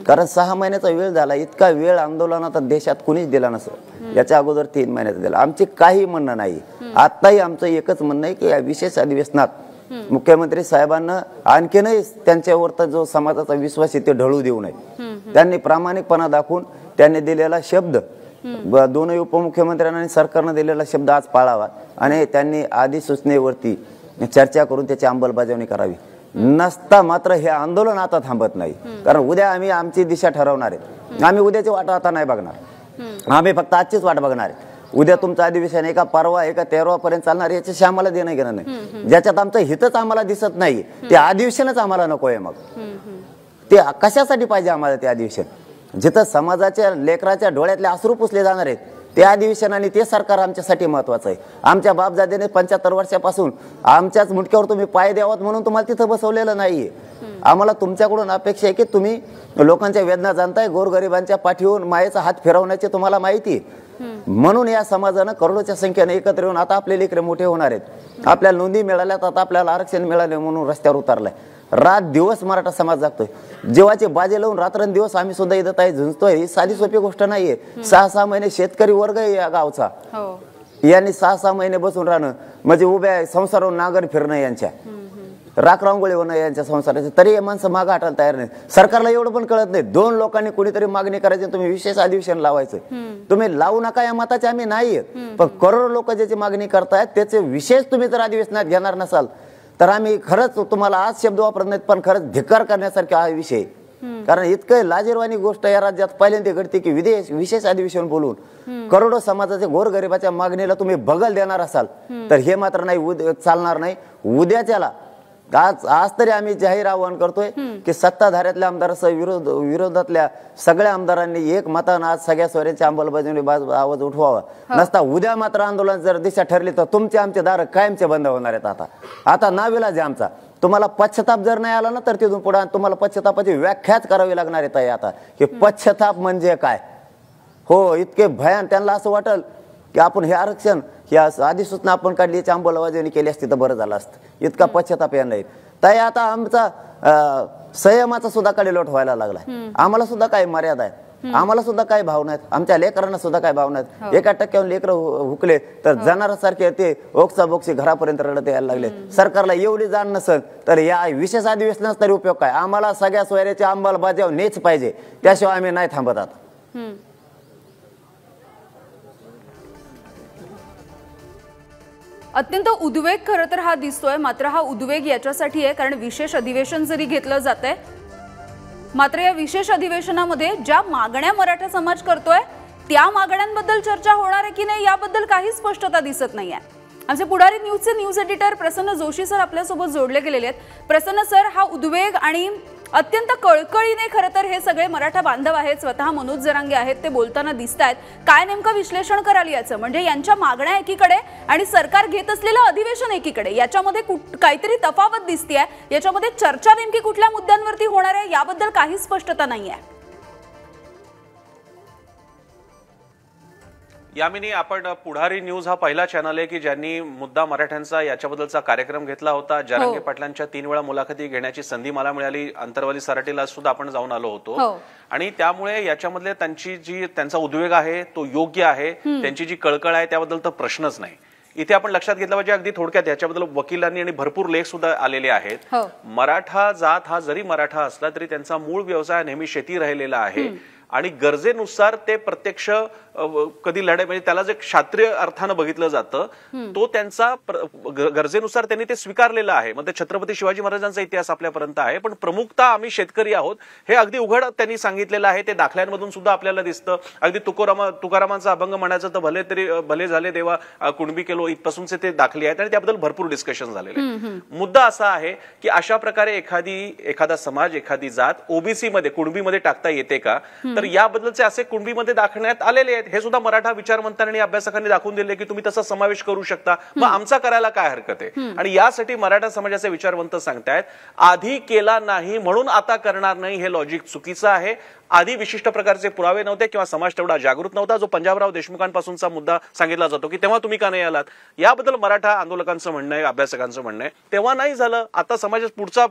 कारण 6 महिन्याचा वेळ झाला. इतका वेळ आंदोलनात देशात कुणीच दिला नसतं. याच्या अगोदर 3 महिन्याचा दिला. आमचे काही म्हणणं नाही. आताही आमचं एकच म्हणणं आहे की या विशेष अधिवेशनात मुख्यमंत्री साहेबांना आणखीनही त्यांच्यावर जो समाजाचा विश्वास आहे ते ढळू देऊ नये. त्यांनी प्रामाणिकपणा दाखवून त्यांनी दिलेला शब्द, दोनही उपमुख्यमंत्र्यांना आणि सरकारनं दिलेला शब्द आज पाळावा आणि त्यांनी अधिसूचनेवरती चर्चा करून त्याची अंमलबजावणी करावी. नसता मात्र हे आंदोलन आता थांबत नाही. कारण उद्या आम्ही आमची दिशा ठरवणार आहे. आम्ही उद्याची वाट आता नाही बघणार, आम्ही फक्त आजचीच वाट बघणार आहे. उद्या तुमचं अधिवेशन एका परवा एका 13 पर्यंत चालणार, याच्याशी आम्हाला देणं घेणं नाही. ज्याच्यात आमचं हितच आम्हाला दिसत नाही ते अधिवेशनच आम्हाला नकोय. मग ते कशासाठी पाहिजे आम्हाला ते अधिवेशन? जिथं समाजाच्या लेकराच्या डोळ्यातले अश्रू पुसले जाणार आहेत ते अधिवेशन आणि ते सरकार आमच्यासाठी महत्वाचं आहे. आमच्या बापजादेने 75 वर्षापासून आमच्याच मुंडक्यावर तुम्ही पाय द्यावात म्हणून तुम्हाला तिथं बसवलेलं नाहीये. आम्हाला तुमच्याकडून अपेक्षा आहे की तुम्ही लोकांच्या वेदना जाणताय, गोरगरिबांच्या पाठीवरून मायेचा हात फिरवण्याची तुम्हाला माहिती आहे. म्हणून या समाजानं करोडोच्या संख्येने एकत्र येऊन आता आपले लेकरे मोठे होणार आहेत, आपल्याला नोंदी मिळाल्यात, आता आपल्याला आरक्षण मिळाले म्हणून रस्त्यावर उतरलाय. रात दिवस मराठा समाज जागतोय, जीवाचे बाजे लावून रात्रंदिवस आम्ही सुद्धा इथं ताई झुंजतोय. ही साधी सोपी गोष्ट नाहीये. 6-6 महिने शेतकरी वर्ग आहे या गावचा, यांनी 6-6 महिने बसून राहणं म्हणजे उभ्या संसारावर नांगर फिरणं, यांच्या राखरांगोळी होणं यांच्या संसाराचे, तरी हे माणसं मागं हटायला तयार नाही. सरकारला एवढं पण कळत नाही. 2 लोकांनी कुणीतरी मागणी करायची, तुम्ही विशेष अधिवेशन लावायचं. तुम्ही लावू नका या मताचे आम्ही नाही, पण करोडो लोक ज्याची मागणी करतायत त्याचे विशेष तुम्ही जर अधिवेशनात घेणार नसाल तर आम्ही खरंच तुम्हाला आज शब्द वापरत नाहीत, पण खरंच धिक्कार करण्यासारखा हा विषय. कारण इतकं लाजिरवाणी गोष्ट या राज्यात पहिल्यांदा घडते की विशेष अधिवेशन बोलून करोडो समाजाच्या गोरगरिबाच्या मागणीला तुम्ही बगल देणार असाल तर हे मात्र नाही, चालणार नाही. उद्याच्याला आज तरी आम्ही जाहीर आवाहन करतोय की सत्ताधाऱ्यातल्या आमदारासह विरोधातल्या सगळ्या आमदारांनी एक मतानं आज सगळ्या सोयऱ्यांची अंमलबजावणी आवाज उठवावा. नसता उद्या मात्र आंदोलन जर दिशा ठरली तर तुमचे आमचे दार कायमचे बंद होणार आहेत. आता नाविलाज आहे आमचा. तुम्हाला पश्चाताप जर नाही आला ना तर तिथून पुढे तुम्हाला पश्चातापाची व्याख्याच करावी लागणार आहे. आता की पश्चाताप म्हणजे काय, हो इतके भयान. त्यांना असं वाटेल की आपण हे आरक्षण या अधिसूचना आपण काढली, याची अंमलबजावणी केली असती तर बरं झालं असतं. इतका पश्चाताप यांना येईल. ताई आता आमचा संयमाचा सुद्धा कडेलोट व्हायला लागलाय. आम्हाला सुद्धा काही मर्यादा आहे, आम्हाला सुद्धा काही भावना आहेत, आमच्या लेकरांना सुद्धा काही भावना आहेत. 1% लेकरं हुकले तर जनारासारखे ते ओक्सा बोक्सी घरापर्यंत रडत यायला लागले. सरकारला एवढी जाण नसेल तर या विशेष अधिवेशनाचा तरी उपयोग काय. आम्हाला सगळ्या सोयऱ्याची अंमलबजावणीच पाहिजे, त्याशिवाय आम्ही नाही थांबत. आता अत्यंत उद्वेग खरं तर हा दिसतोय. मात्र हा उद्वेग याच्यासाठी आहे कारण विशेष अधिवेशन जरी घेतलं जातंय, मात्र या विशेष अधिवेशनामध्ये ज्या मागण्या मराठा समाज करतोय त्या मागण्यांबद्दल चर्चा होणार आहे की नाही याबद्दल काही स्पष्टता दिसत नाहीये. आमचे पुढारी न्यूजचे न्यूज एडिटर प्रसन्न जोशी सर आपल्यासोबत जोडले गेलेले आहेत. प्रसन्न सर, हा उद्वेग आणि अत्यंत कळकळीने खरं तर हे सगळे मराठा बांधव आहेत, स्वतः मनोज जरांगे आहेत, ते बोलताना दिसत आहेत. काय नेमकं विश्लेषण कराल याचं? म्हणजे यांच्या मागण्या एकीकडे आणि सरकार घेत असलेलं अधिवेशन एकीकडे, याच्यामध्ये काहीतरी तफावत दिसतेय. याच्यामध्ये चर्चा नेमकी कुठल्या मुद्द्यांवरती होणार आहे याबद्दल काही स्पष्टता नाहीये. यामिनी, आपण पुढारी न्यूज हा पहिला चॅनल आहे की ज्यांनी मुद्दा मराठ्यांचा याच्याबद्दलचा कार्यक्रम घेतला होता. जरांगे पाटलांच्या 3 वेळा मुलाखती घेण्याची संधी मला मिळाली. अंतरवाली सराटीला सुद्धा आपण जाऊन आलो होतो आणि त्यामुळे याच्यामधले त्यांचा उद्वेग आहे तो योग्य आहे. त्यांची जी कळकळ आहे त्याबद्दल तर प्रश्नच नाही. इथे आपण लक्षात घेतलं पाहिजे अगदी थोडक्यात याच्याबद्दल वकिलांनी आणि भरपूर लेख सुद्धा आलेले आहेत. मराठा जात हा जरी मराठा असला तरी त्यांचा मूळ व्यवसाय नेहमी शेती राहिलेला आहे आणि गरजेनुसार ते प्रत्यक्ष कधी लढाई म्हणजे त्याला जे क्षत्रिय अर्थानं बघितलं जातं तो त्यांचा गरजेनुसार त्यांनी ते स्वीकारलेलं आहे. मग ते छत्रपती शिवाजी महाराजांचा इतिहास आपल्यापर्यंत आहे, पण प्रमुखता आम्ही शेतकरी आहोत हे अगदी उघड त्यांनी सांगितलेलं आहे. ते दाखल्यांमधून सुद्धा आपल्याला दिसतं. अगदी तुकारामांचा अभंग म्हणायचं तर भले झाले देवा कुणबी केलो इथपासूनचे ते दाखले आहेत आणि त्याबद्दल भरपूर डिस्कशन झालेले. मुद्दा असा आहे की अशा प्रकारे एखादा समाज एखादी जात ओबीसी मध्ये कुणबीमध्ये टाकता येते का, तर याबद्दलचे असे कुणबीमध्ये दाखवण्यात आलेले आहेत. हे सुद्धा मराठा विचारवंतांनी अभ्यासकांनी दाखवून दिले की तुम्ही तसा समावेश करू शकता. मग आमचा करायला काय हरकत आहे. आणि यासाठी मराठा समाजाचे विचारवंत सांगतायत आधी केला नाही म्हणून आता करणार नाही. हे लॉजिक चुकीचं आहे. आधी विशिष्ट प्रकारचे पुरावे नव्हते किंवा समाज तेवढा जागृत नव्हता. जो पंजाबराव देशमुखांपासूनचा मुद्दा सांगितला जातो की तेव्हा तुम्ही का नाही आलात, याबद्दल मराठा आंदोलकांचं म्हणणं आहे, अभ्यासकांचं म्हणणं आहे तेव्हा नाही झालं. आता समाजात पुढचा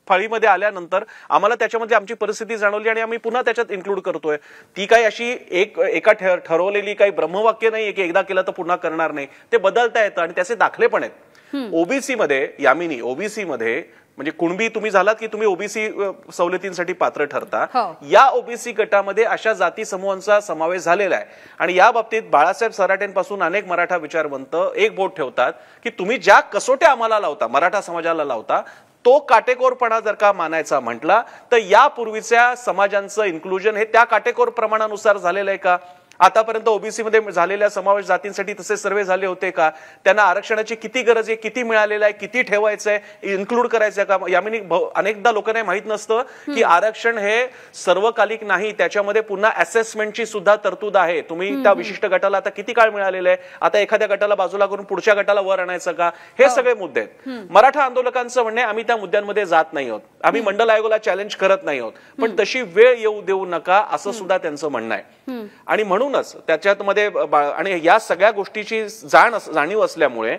फळीमध्ये आल्यानंतर आम्हाला त्याच्यामध्ये आमची परिस्थिती जाणवली आणि आम्ही पुन्हा त्याच्यात इन्क्लूड करतोय. ती काही अशी एका ठरवलेली काही ब्रह्मवाक्य नाही की एकदा केलं तर पुन्हा करणार नाही. ते बदलता येतं आणि त्याचे दाखले पण आहेत. ओबीसी मध्ये यामिनी, ओबीसी मध्ये म्हणजे कुणबी तुम्ही झालात की तुम्ही ओबीसी सवलतींसाठी पात्र ठरता. या ओबीसी गटामध्ये अशा जाती समूहांचा समावेश झालेला आहे आणि या बाबतीत बाळासाहेब सराटेंपासून अनेक मराठा विचारवंत एक बोट ठेवतात की तुम्ही ज्या कसोट्या आम्हाला लावता, मराठा समाजाला लावता, तो काटेकोरपणा जर का मानायचा म्हटला तर यापूर्वीच्या समाजांचं इन्क्लुजन हे त्या काटेकोर प्रमाणानुसार झालेलं आहे का. आतापर्यंत ओबीसी मध्ये झालेल्या समावेश जातींसाठी तसे सर्वे झाले होते का? त्यांना आरक्षणाची किती गरज आहे, किती मिळालेलं आहे, किती ठेवायचं आहे, इन्क्लूड करायचं आहे का? यामिनी अनेकदा लोकांना माहित नसतं की आरक्षण हे सर्वकालिक नाही, त्याच्यामध्ये पुन्हा असेसमेंटची सुद्धा तरतूद आहे. तुम्ही त्या विशिष्ट गटाला आता किती काळ मिळालेला आहे, आता एखाद्या गटाला बाजूला करून पुढच्या गटाला वर आणायचं का? हे सगळे मुद्दे आहेत. मराठा आंदोलकांचं म्हणणे आम्ही त्या मुद्द्यांमध्ये जात नाही आहोत, आम्ही मंडल आयोगाला चॅलेंज करत नाही आहोत, पण तशी वेळ येऊ देऊ नका असं सुद्धा त्यांचं म्हणणं आहे. आणि म्हणूनच त्याच्यामध्ये आणि या सगळ्या गोष्टीची जाणीव असल्यामुळे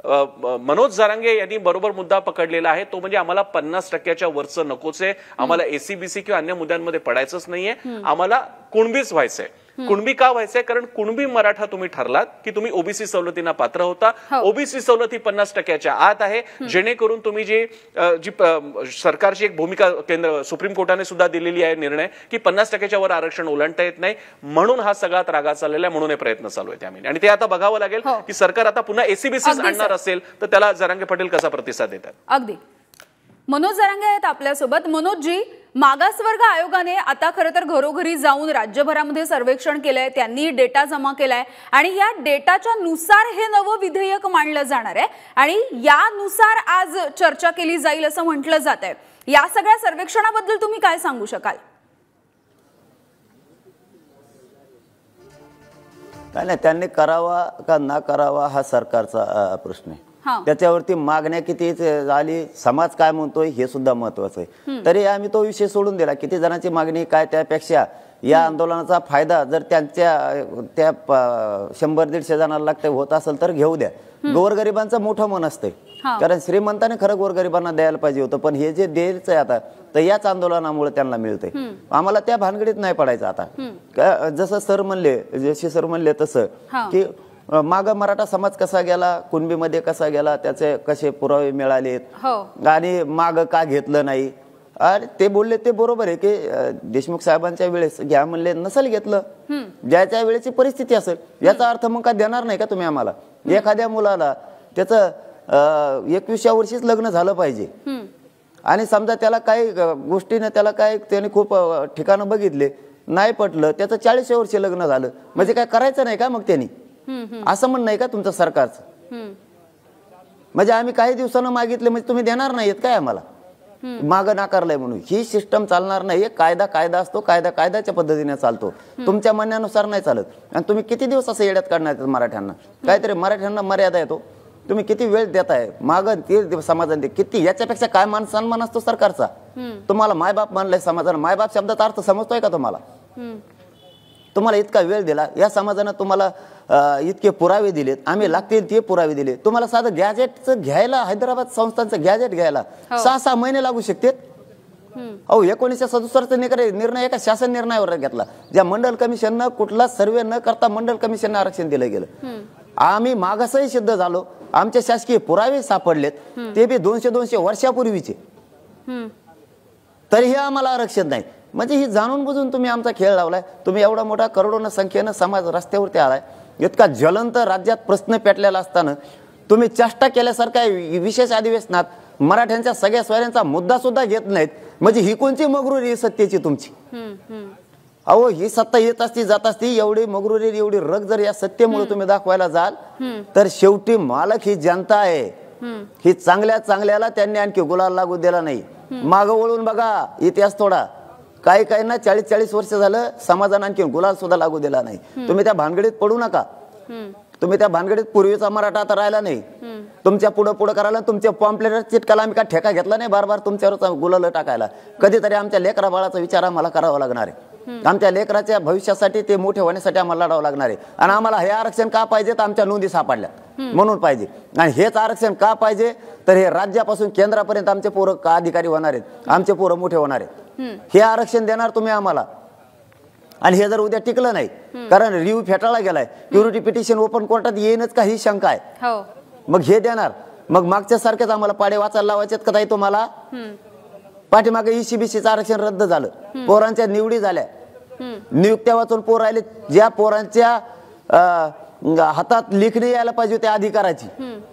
मनोज जरांगे यांनी बरोबर मुद्दा पकडलेला आहे, तो म्हणजे आम्हाला 50% वरचं नकोच आहे, आम्हाला एसीबीसी किंवा अन्य मुद्द्यांमध्ये पडायचंच नाहीये, आम्हाला कुणबीच व्हायचंय. कुणबी का व्हायचंय? कारण कुणबी मराठा तुम्ही ठरलात की तुम्ही ओबीसी सवलतींना पात्र होता. ओबीसी सवलती 50% आत आहे, जेणेकरून तुम्ही जी सरकारची एक भूमिका केंद्र सुप्रीम कोर्टाने सुद्धा दिलेली आहे निर्णय की 50% वर आरक्षण ओलांडता येत नाही, म्हणून हा सगळा त्रागा चाललेला आहे, म्हणून हे प्रयत्न चालू आहेत त्यामुळे. आणि ते आता बघावं लागेल की सरकार आता पुन्हा एसीबीसी आणणार असेल तर त्याला जरांगे पाटील कसा प्रतिसाद देतात. अगदी मनोज जरांगे आहेत आपल्यासोबत. मनोजजी, मागासवर्ग आयोगाने आता खरं तर घरोघरी जाऊन राज्यभरामध्ये सर्वेक्षण केलंय, त्यांनी डेटा जमा केलाय आणि या डेटाच्या नुसार हे नवं विधेयक मांडलं जाणार आहे आणि यानुसार आज चर्चा केली जाईल असं म्हटलं जात आहे. या सगळ्या सर्वेक्षणाबद्दल तुम्ही काय सांगू शकाल? काय नाही, त्यांनी करावा का ना करावा हा सरकारचा प्रश्न आहे. त्याच्यावरती मागण्या किती झाली, समाज काय म्हणतोय हे सुद्धा महत्वाचं आहे. तरी आम्ही तो विषय सोडून दिला. किती जणांची मागणी काय, त्यापेक्षा या आंदोलनाचा फायदा जर त्या 100-150 जणांना लागते होत असेल तर घेऊ द्या. गोरगरिबांचं मोठं मन असतंय, कारण श्रीमंताने खरं गोरगरिबांना द्यायला पाहिजे होतं, पण हे जे द्यायचं आहे आता तर याच आंदोलनामुळे त्यांना मिळतंय. आम्हाला त्या भानगडीत नाही पडायचं आता. जसं सर म्हणले तसं की माग मराठा समाज कसा गेला, कुणबीमध्ये कसा गेला, त्याचे कसे पुरावे मिळालेत आणि माग का घेतलं नाही. आणि ते बोलले ते बरोबर आहे की देशमुख साहेबांच्या वेळेस घ्या म्हणले, नसेल घेतलं, ज्याच्या वेळेची परिस्थिती असेल. याचा अर्थ मग काय देणार नाही का तुम्ही आम्हाला? एखाद्या मुलाला त्याचं 21व्या वर्षीच लग्न झालं पाहिजे आणि समजा त्याला काही गोष्टीने त्याने खूप ठिकाणं बघितले, नाही पटलं, त्याचं 40व्या वर्षी लग्न झालं, म्हणजे काय करायचं नाही का मग त्यांनी? असं म्हणणं आहे का तुमचं सरकारचं? म्हणजे आम्ही काही दिवसानं मागितले म्हणजे तुम्ही देणार नाहीत काय आम्हाला? मागं नाकारलंय म्हणून ही सिस्टम चालणार नाही. कायदा असतो, कायद्याच्या पद्धतीने चालतो, तुमच्या म्हणण्यानुसार नाही चालत. आणि तुम्ही किती दिवस असं येड्यात काढणार मराठ्यांना? काहीतरी मराठ्यांना मर्यादा येतो. तुम्ही किती वेळ देताय मागं ते समाजाने किती, याच्यापेक्षा काय सन्मान असतो सरकारचा? तुम्हाला मायबाप मानलाय समाजानं, मायबाप शब्दाचा अर्थ समजतोय का तुम्हाला? तुम्हाला इतका वेळ दिला, या समाजानं तुम्हाला इतके पुरावे दिलेत, आम्ही लागतील ते पुरावे दिले. तुम्हाला साधं गॅजेटचं घ्यायला, हैदराबाद संस्थांचं गॅजेट घ्यायला 6-6 महिने लागू शकतात. अहो 1967चा निर्णय एका शासन निर्णयावर घेतला, ज्या मंडल कमिशननं कुठला सर्वे न करता मंडल कमिशननं आरक्षण दिलं गेलं. आम्ही मागासही सिद्ध झालो, आमचे शासकीय पुरावे सापडलेत, ते बी 200 वर्षापूर्वीचे, तरीही आम्हाला आरक्षण नाही. म्हणजे ही जाणून बुजून तुम्ही आमचा खेळ लावलाय. तुम्ही एवढा मोठा करोडोंच्या संख्येनं समाज रस्त्यावरती आलाय, इतका ज्वलंत राज्यात प्रश्न पेटलेला असताना तुम्ही चेष्टा केल्यासारख्या विशेष अधिवेशनात मराठ्यांच्या सगळ्या सोयऱ्यांचा मुद्दा सुद्धा घेत नाहीत. म्हणजे ही कोणची मगरुरी सत्तेची तुमची? अहो ही सत्ता येत असती जात असती, एवढी मगरुरी एवढी रग जर या सत्तेमुळे तुम्ही दाखवायला जाल तर शेवटी मालक ही जनता आहे. ही चांगल्याला त्यांनी आणखी गुलाल लागू दिला नाही. मागं वळून बघा इतिहास थोडा, काही ना 40 वर्ष झालं समाजानं आणखी गुलाल सुद्धा लागू दिला नाही. तुम्ही त्या भानगडीत पडू नका. तुम्ही त्या भानगडीत पूर्वीचा मराठा आता राहिला नाही. तुमच्या पुढं करायला, तुमच्या पॉम्पलेट चिटकाला आम्ही काय ठेका घेतला नाही बार तुमच्यावर गुलाल टाकायला. कधीतरी आमच्या लेकरा बाळाचा विचार आम्हाला करावा लागणार आहे. आमच्या लेकराच्या भविष्यासाठी, ते मोठे होण्यासाठी आम्हाला लढावं लागणार आहे. आणि आम्हाला हे आरक्षण का पाहिजे तर आमच्या नोंदी सापडल्या म्हणून पाहिजे. आणि हेच आरक्षण का पाहिजे तर हे राज्यापासून केंद्रापर्यंत आमचे पोरं अधिकारी होणार आहेत, आमचे पोरं मोठे होणार आहेत. हे आरक्षण देणार तुम्ही आम्हाला. आणि हे जर उद्या टिकलं नाही, कारण रिव्ह्यू फेटाळला गेलाय, प्युरिटी पिटिशन ओपन कोर्टात येईनच का ही शंका आहे, मग हे देणार. मग मागच्या सारखेच आम्हाला पाडे वाचायला लावायचे का ताई तुम्हाला? पाठीमागे ईसीबीसीचं आरक्षण रद्द झालं, पोरांच्या निवडी झाल्या, नियुक्त्या वाचून पोर राहिले. ज्या पोरांच्या हातात लेखणी यायला पाहिजे होती अधिकाराची,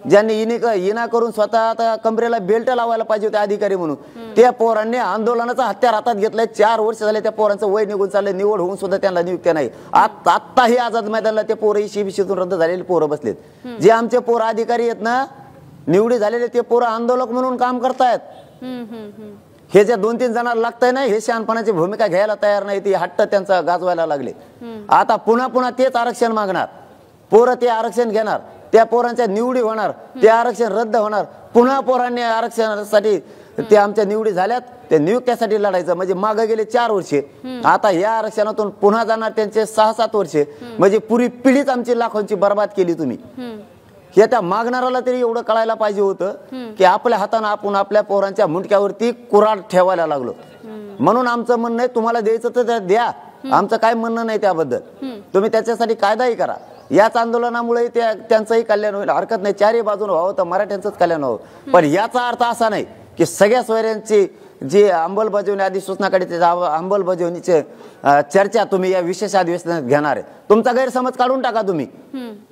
ज्यांनी इना करून स्वतः आता कमरेला बेल्ट लावायला पाहिजे होते अधिकारी म्हणून, त्या पोरांनी आंदोलनाचा हत्यार हातात घेतलाय. 4 वर्ष झाले त्या पोरांचं वय निघून चाललंय, निवड होऊन सुद्धा त्यांना नियुक्त्या नाही. आत्ताही आझाद मैदानाला ते पोरं ईशीतून रद्द झालेले पोरं बसलेत. जे आमचे पोरं अधिकारी आहेत ना, निवडी झालेले, ते पोरं आंदोलक म्हणून काम करतायत. हे जे 2-3 जणांना लागतंय ना, हे शहाणपणाची भूमिका घ्यायला तयार नाही, ती हट्ट त्यांचा गाजवायला लागले. आता पुन्हा तेच आरक्षण मागणार, पोरं ते आरक्षण घेणार, त्या पोरांच्या निवडी होणार, ते आरक्षण रद्द होणार. पुन्हा पोरांनी आरक्षणासाठी ते आमच्या निवडी झाल्यात, ते नियुक्त्यासाठी लढायचं. म्हणजे मागे गेले 4 वर्षे, आता या आरक्षणातून पुन्हा जाणार त्यांचे 6-7 वर्षे. म्हणजे पुरी पिढीच आमची लाखोंची बर्बाद केली तुम्ही. हे त्या मागणाऱ्याला तरी एवढं कळायला पाहिजे होतं की आपल्या हाताने आपण आपल्या पोरांच्या मुंडक्यावरती कुऱ्हाड ठेवायला लागलो. म्हणून आमचं म्हणणं आहे, तुम्हाला द्यायचं तर द्या, आमचं काय म्हणणं नाही त्याबद्दल. तुम्ही त्याच्यासाठी कायदाही करा. याच आंदोलनामुळे त्यांचंही कल्याण होईल, हरकत नाही. 4ही बाजून व्हावं तर मराठ्यांचंच कल्याण व्हावं. पण याचा अर्थ असा नाही की सगळ्या सोयऱ्यांची जी अंमलबजावणी अधिसूचनाकडे त्याच्या अंमलबजावणीची चर्चा तुम्ही या विशेष अधिवेशनात घेणार आहे. तुमचा गैरसमज काढून टाका तुम्ही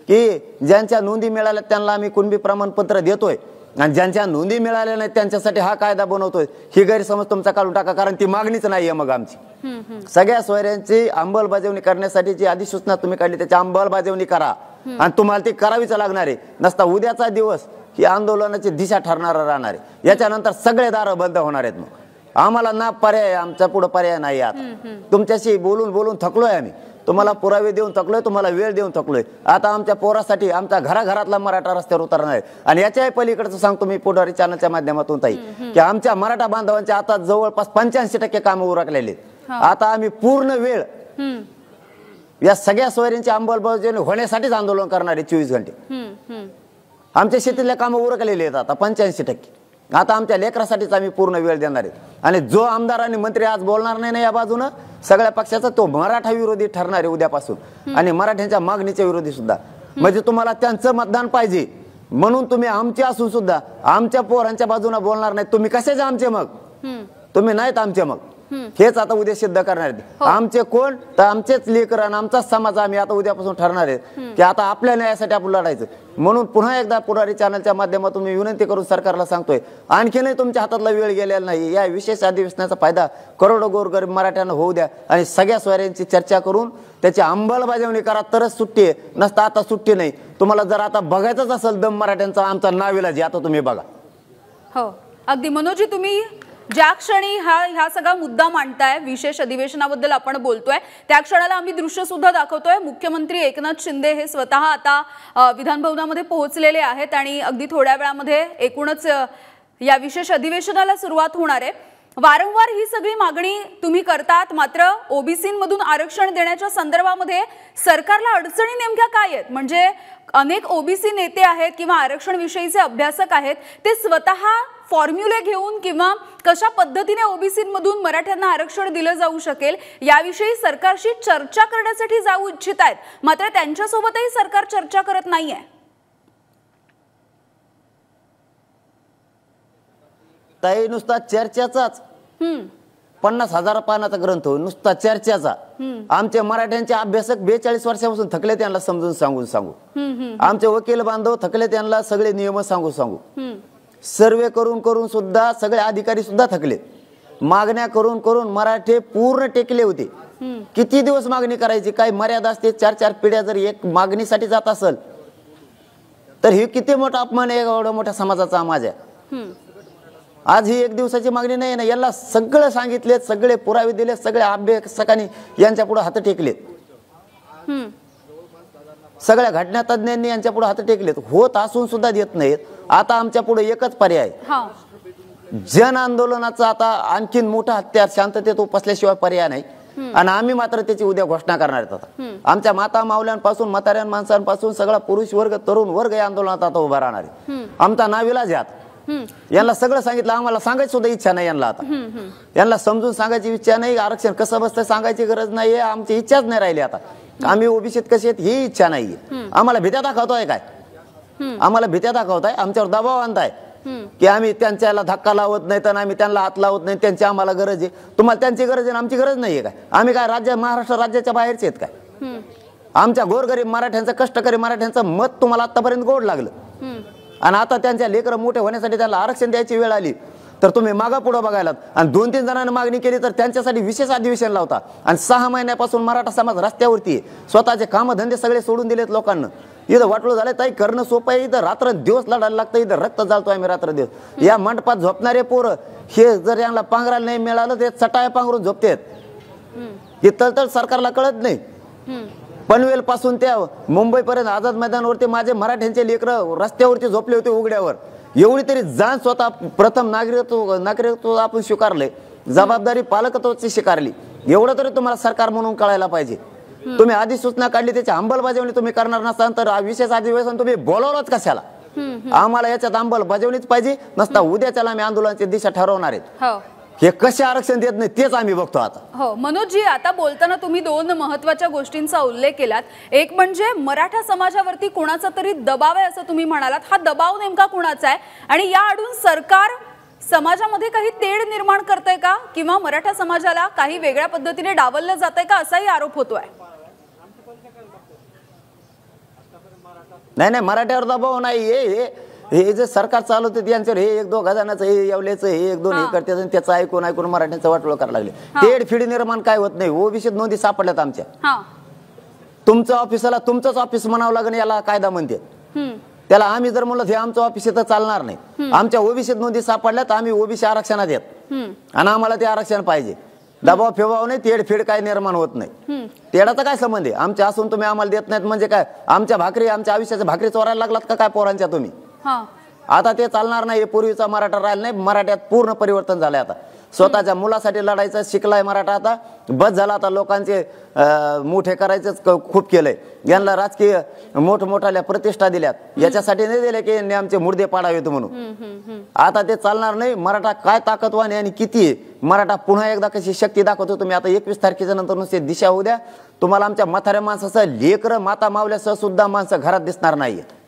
की ज्यांच्या नोंदी मिळाल्या त्यांना आम्ही कुणबी प्रमाणपत्र देतोय आणि ज्यांच्या नोंदी मिळाल्या नाहीत त्यांच्यासाठी हा कायदा बनवतोय. ही गैरसमज तुमचा काढून टाका, कारण ती मागणीच नाहीये. मग आमची सगळ्या सोयऱ्यांची अंमलबजावणी करण्यासाठी जी अधिसूचना तुम्ही काढली त्याची अंमलबजावणी करा, आणि तुम्हाला ती करावीच लागणार आहे. नसता उद्याचा दिवस ही आंदोलनाची दिशा ठरणारा राहणार आहे. याच्यानंतर सगळे दार बंद होणार आहेत. मग आम्हाला ना पर्याय, आमच्या पुढे पर्याय नाही. आता तुमच्याशी बोलून थकलोय आम्ही, तुम्हाला पुरावे देऊन थकलोय, तुम्हाला वेळ देऊन थकलोय. आता आमच्या पोरासाठी आमच्या घराघरातला मराठा रस्त्यावर उतरणार आहे. आणि याच्याही पलीकडचं सांगतो मी पुढारी चॅनलच्या माध्यमातून ताई, की आमच्या मराठा बांधवांच्या आता जवळपास 85% कामं उरकलेले. आता आम्ही पूर्ण वेळ या सगळ्या सोयऱ्यांची अंमलबजावणी होण्यासाठीच आंदोलन करणार आहे 24 घंटे. आमच्या शेतीतल्या कामं उरकलेली आहेत आता 85%. आता आमच्या लेकरासाठीच आम्ही पूर्ण वेळ देणार आहे. आणि जो आमदार आणि मंत्री आज बोलणार नाही ना या बाजूनं सगळ्या पक्षाचा, तो मराठा विरोधी ठरणार आहे उद्यापासून, आणि मराठ्यांच्या मागणीच्या विरोधी सुद्धा. म्हणजे तुम्हाला त्यांचं मतदान पाहिजे म्हणून तुम्ही आमचे असून सुद्धा आमच्या पोरांच्या बाजूने बोलणार नाही. तुम्ही कशाचे आमचे मग? तुम्ही नाहीत आमचे मग. हेच आता उद्या सिद्ध करणार आहेत. आमचे कोण तर आमचेच लेकर आणि आमचाच समाज आम्ही आता उद्यापासून ठरणार आहेत की आता आपल्या न्यायासाठी आपण लढायचं. म्हणून पुन्हा एकदा पुढारी चॅनलच्या माध्यमातून मी विनंती करून सरकारला सांगतोय, आणखीनही तुमच्या हातातला वेळ गेलेला नाही. या विशेष अधिवेशनाचा फायदा करोडो गोरगरीब मराठ्यांना होऊ द्या आणि सगळ्या सोयऱ्यांची चर्चा करून त्याची अंमलबजावणी करा, तरच सुट्टी आहे. नसता आता सुट्टी नाही. तुम्हाला जर आता बघायचंच असेल दम मराठ्यांचा, आमचा नाविलाज आता तुम्ही बघा. हो अगदी मनोजी, तुम्ही ज्या क्षणी हा सगळा मुद्दा मांडताय, विशेष अधिवेशनाबद्दल आपण बोलतोय, त्या क्षणाला आम्ही दृश्य सुद्धा दाखवतोय. मुख्यमंत्री एकनाथ शिंदे हे स्वतः आता विधान भवनामध्ये पोहोचलेले आहेत आणि अगदी थोड्या वेळामध्ये एकूणच या विशेष अधिवेशनाला सुरुवात होणार आहे. वारंवार ही सगळी मागणी तुम्ही करतात, मात्र ओबीसीमधून आरक्षण देण्याच्या संदर्भामध्ये सरकारला अडचणी नेमक्या काय आहेत? म्हणजे अनेक ओबीसी नेते आहेत किंवा आरक्षण विषयीचे अभ्यासक आहेत, ते स्वतः फॉर्म्युले घेऊन किंवा कशा पद्धतीने ओबीसीमधून मराठ्यांना आरक्षण दिलं जाऊ शकेल याविषयी सरकारशी चर्चा करण्यासाठी जाऊ इच्छित आहेत, मात्र त्यांच्यासोबतही सरकार चर्चा करत नाहीये. ताई नुसता चर्चेचाच 50,000 पानाचा ग्रंथ नुसता चर्चेचा. आमचे मराठ्यांचे अभ्यासक 42 वर्षापासून थकले, त्यांना समजून सांगू. आमचे वकील बांधव थकले, त्यांना सगळे नियम सांगू. सर्वे करून सुद्धा सगळे अधिकारी सुद्धा थकले. मागण्या करून मराठे पूर्ण टेकले होते. किती दिवस मागणी करायची? काय मर्यादा असते? 4-4 पिढ्या जर एक मागणीसाठी जात असेल तर हे किती मोठा अपमान आहे एवढ्या मोठ्या समाजाचा आवाज आहे. आज ही 1 दिवसाची मागणी नाही ना, यांना सगळं सांगितले, सगळे पुरावे दिले, सगळ्या अभ्यासकांनी यांच्या पुढे हात टेकलेत. सगळ्या घटना तज्ञांनी यांच्या पुढे हात टेकलेत. होत असून सुद्धा देत नाहीत. आता आमच्या पुढे एकच पर्याय, जन आंदोलनाचा आता आणखीन मोठा हत्यार शांततेत उपसल्याशिवाय पर्याय नाही. आणि आम्ही मात्र त्याची उद्या घोषणा करणार आहेत. आमच्या माता मावल्यांपासून म्हाताऱ्या माणसांपासून सगळा पुरुष वर्ग तरुण वर्ग या आंदोलनात आता उभा राहणार आहे. आमचा नाविलाज आहे. यांना सगळं सांगितलं, आम्हाला सांगायची सुद्धा इच्छा नाही यांना. आता यांना समजून सांगायची इच्छा नाही, आरक्षण कसं बसतं सांगायची गरज नाहीये, आमची इच्छाच नाही राहिली. आता आम्ही ओबीसीत कसे आहेत ही इच्छा नाहीये. आम्हाला भीत्या दाखवतोय काय? आम्हाला भीत्या दाखवताय, आमच्यावर दबाव आणताय की आम्ही त्यांच्याला धक्का लावत नाही तर आम्ही त्यांना हात लावत नाही, त्यांची आम्हाला गरज आहे. तुम्हाला त्यांची गरज आहे, आमची गरज नाहीये काय? आम्ही काय महाराष्ट्र राज्याच्या बाहेरचे आहेत काय? आमच्या गोरगरीब मराठ्यांचं, कष्टकरी मराठ्यांचं मत तुम्हाला आतापर्यंत गोड लागलं आणि आता त्यांच्या लेकरं मोठे होण्यासाठी त्याला आरक्षण द्यायची वेळ आली तर तुम्ही मागा पुढं बघायलात आणि 2-3 जणांना मागणी केली तर त्यांच्यासाठी विशेष अधिवेशन लावता आणि 6 महिन्यापासून मराठा समाज रस्त्यावरती आहे. स्वतःचे कामधंदे सगळे सोडून दिलेत लोकांना. इथं वाटलं झालं ताई करणं सोपं आहे, इथं रात्र दिवस लढायला लागतं, इथं रक्त जाळतोय आम्ही रात्र दिवस. या मंडपात झोपणारे पोरं हे जर यांना पांघरायला नाही मिळालं ते चटाया पांघरून झोपतेत. हे तळतळ सरकारला कळत नाही. पनवेल पासून त्या मुंबईपर्यंत आझाद मैदानावरती माझे मराठ्यांचे लेकरं रस्त्यावरती झोपले होते उघड्यावर. एवढी तरी जाण स्वतः प्रथम नागरिकत्व आपण स्वीकारलंय, जबाबदारी पालकत्वाची स्वीकारली. एवढं तरी तुम्हाला सरकार म्हणून कळायला पाहिजे. तुम्ही अधिसूचना काढली त्याची अंमलबजावणी तुम्ही करणार नसाल तर विशेष अधिवेशन तुम्ही बोलवलंच कशाला? आम्हाला याच्यात अंमलबजावणीच पाहिजे, नसता उद्याच्याला आम्ही आंदोलनाची दिशा ठरवणार आहेत. हे कसे आरक्षण देत नाही तेच आम्ही बघतो आता. हो मनोजजी, आता बोलताना तुम्ही 2 महत्त्वाच्या गोष्टींचा उल्लेख केलात. एक म्हणजे मराठा समाजावरती कोणाचा तरी दबाव आहे असं तुम्ही म्हणालात. हा दबाव नेमका कोणाचा आहे आणि या आडून सरकार समाजामध्ये काही तेढ निर्माण करतंय का किंवा मराठा समाजाला काही वेगळ्या पद्धतीने डावललं जातंय का असाही आरोप होतोय? नाही, मराठ्यावर दबाव नाही. हे जे सरकार चालवते त्यांच्यावर हे 1-2 जणांचं हे येवल्याचं हे 1-2 हे करतात आणि त्याचं ऐकून मराठ्यांचं वाटोळं करायला लागले. तेढ फिड निर्माण काय होत नाही. ओबीसीत नोंदी सापडल्यात आमच्या. तुमचं ऑफिसला तुमचंच ऑफिस म्हणावं लागेल याला कायदा म्हणते. त्याला आम्ही जर म्हणलं हे आमचं ऑफिस तर चालणार नाही. आमच्या ओबीसीत नोंदी सापडल्यात, आम्ही ओबीसी आरक्षणात येत आणि आम्हाला ते आरक्षण पाहिजे. दबाव फिबाव नाही, तेढ फिड काय निर्माण होत नाही. तेढाचा काय संबंध आहे? आमच्या असून तुम्ही आम्हाला देत नाहीत म्हणजे काय? आमच्या आयुष्याच्या भाकरी चोरायला लागलात का काय पोरांच्या तुम्ही? आता ते चालणार नाही. पूर्वीचा मराठा राहिला नाही. मराठ्यात पूर्ण परिवर्तन झालंय. आता स्वतःच्या मुलासाठी लढायचं शिकलाय मराठा. आता बस झाला. आता लोकांचे मोठे करायचंच खूप केलंय. यांना राजकीय मोठमोठ्या प्रतिष्ठा दिल्यात, याच्यासाठी नाही दिल्या की आमचे मुर्दे पाडावेत म्हणून. आता ते चालणार नाही. मराठा काय ताकदवान आहे आणि किती आहे. मराठा पुन्हा एकदा कशी शक्ती दाखवतो तुम्ही. आता 21 तारखेच्या नंतर नुसते दिशा होऊ द्या. तुम्हाला आमच्या म्हाताऱ्या माणसाचं लेकरं माता मावल्यासह सुद्धा माणसं घरात दिसणार नाहीये.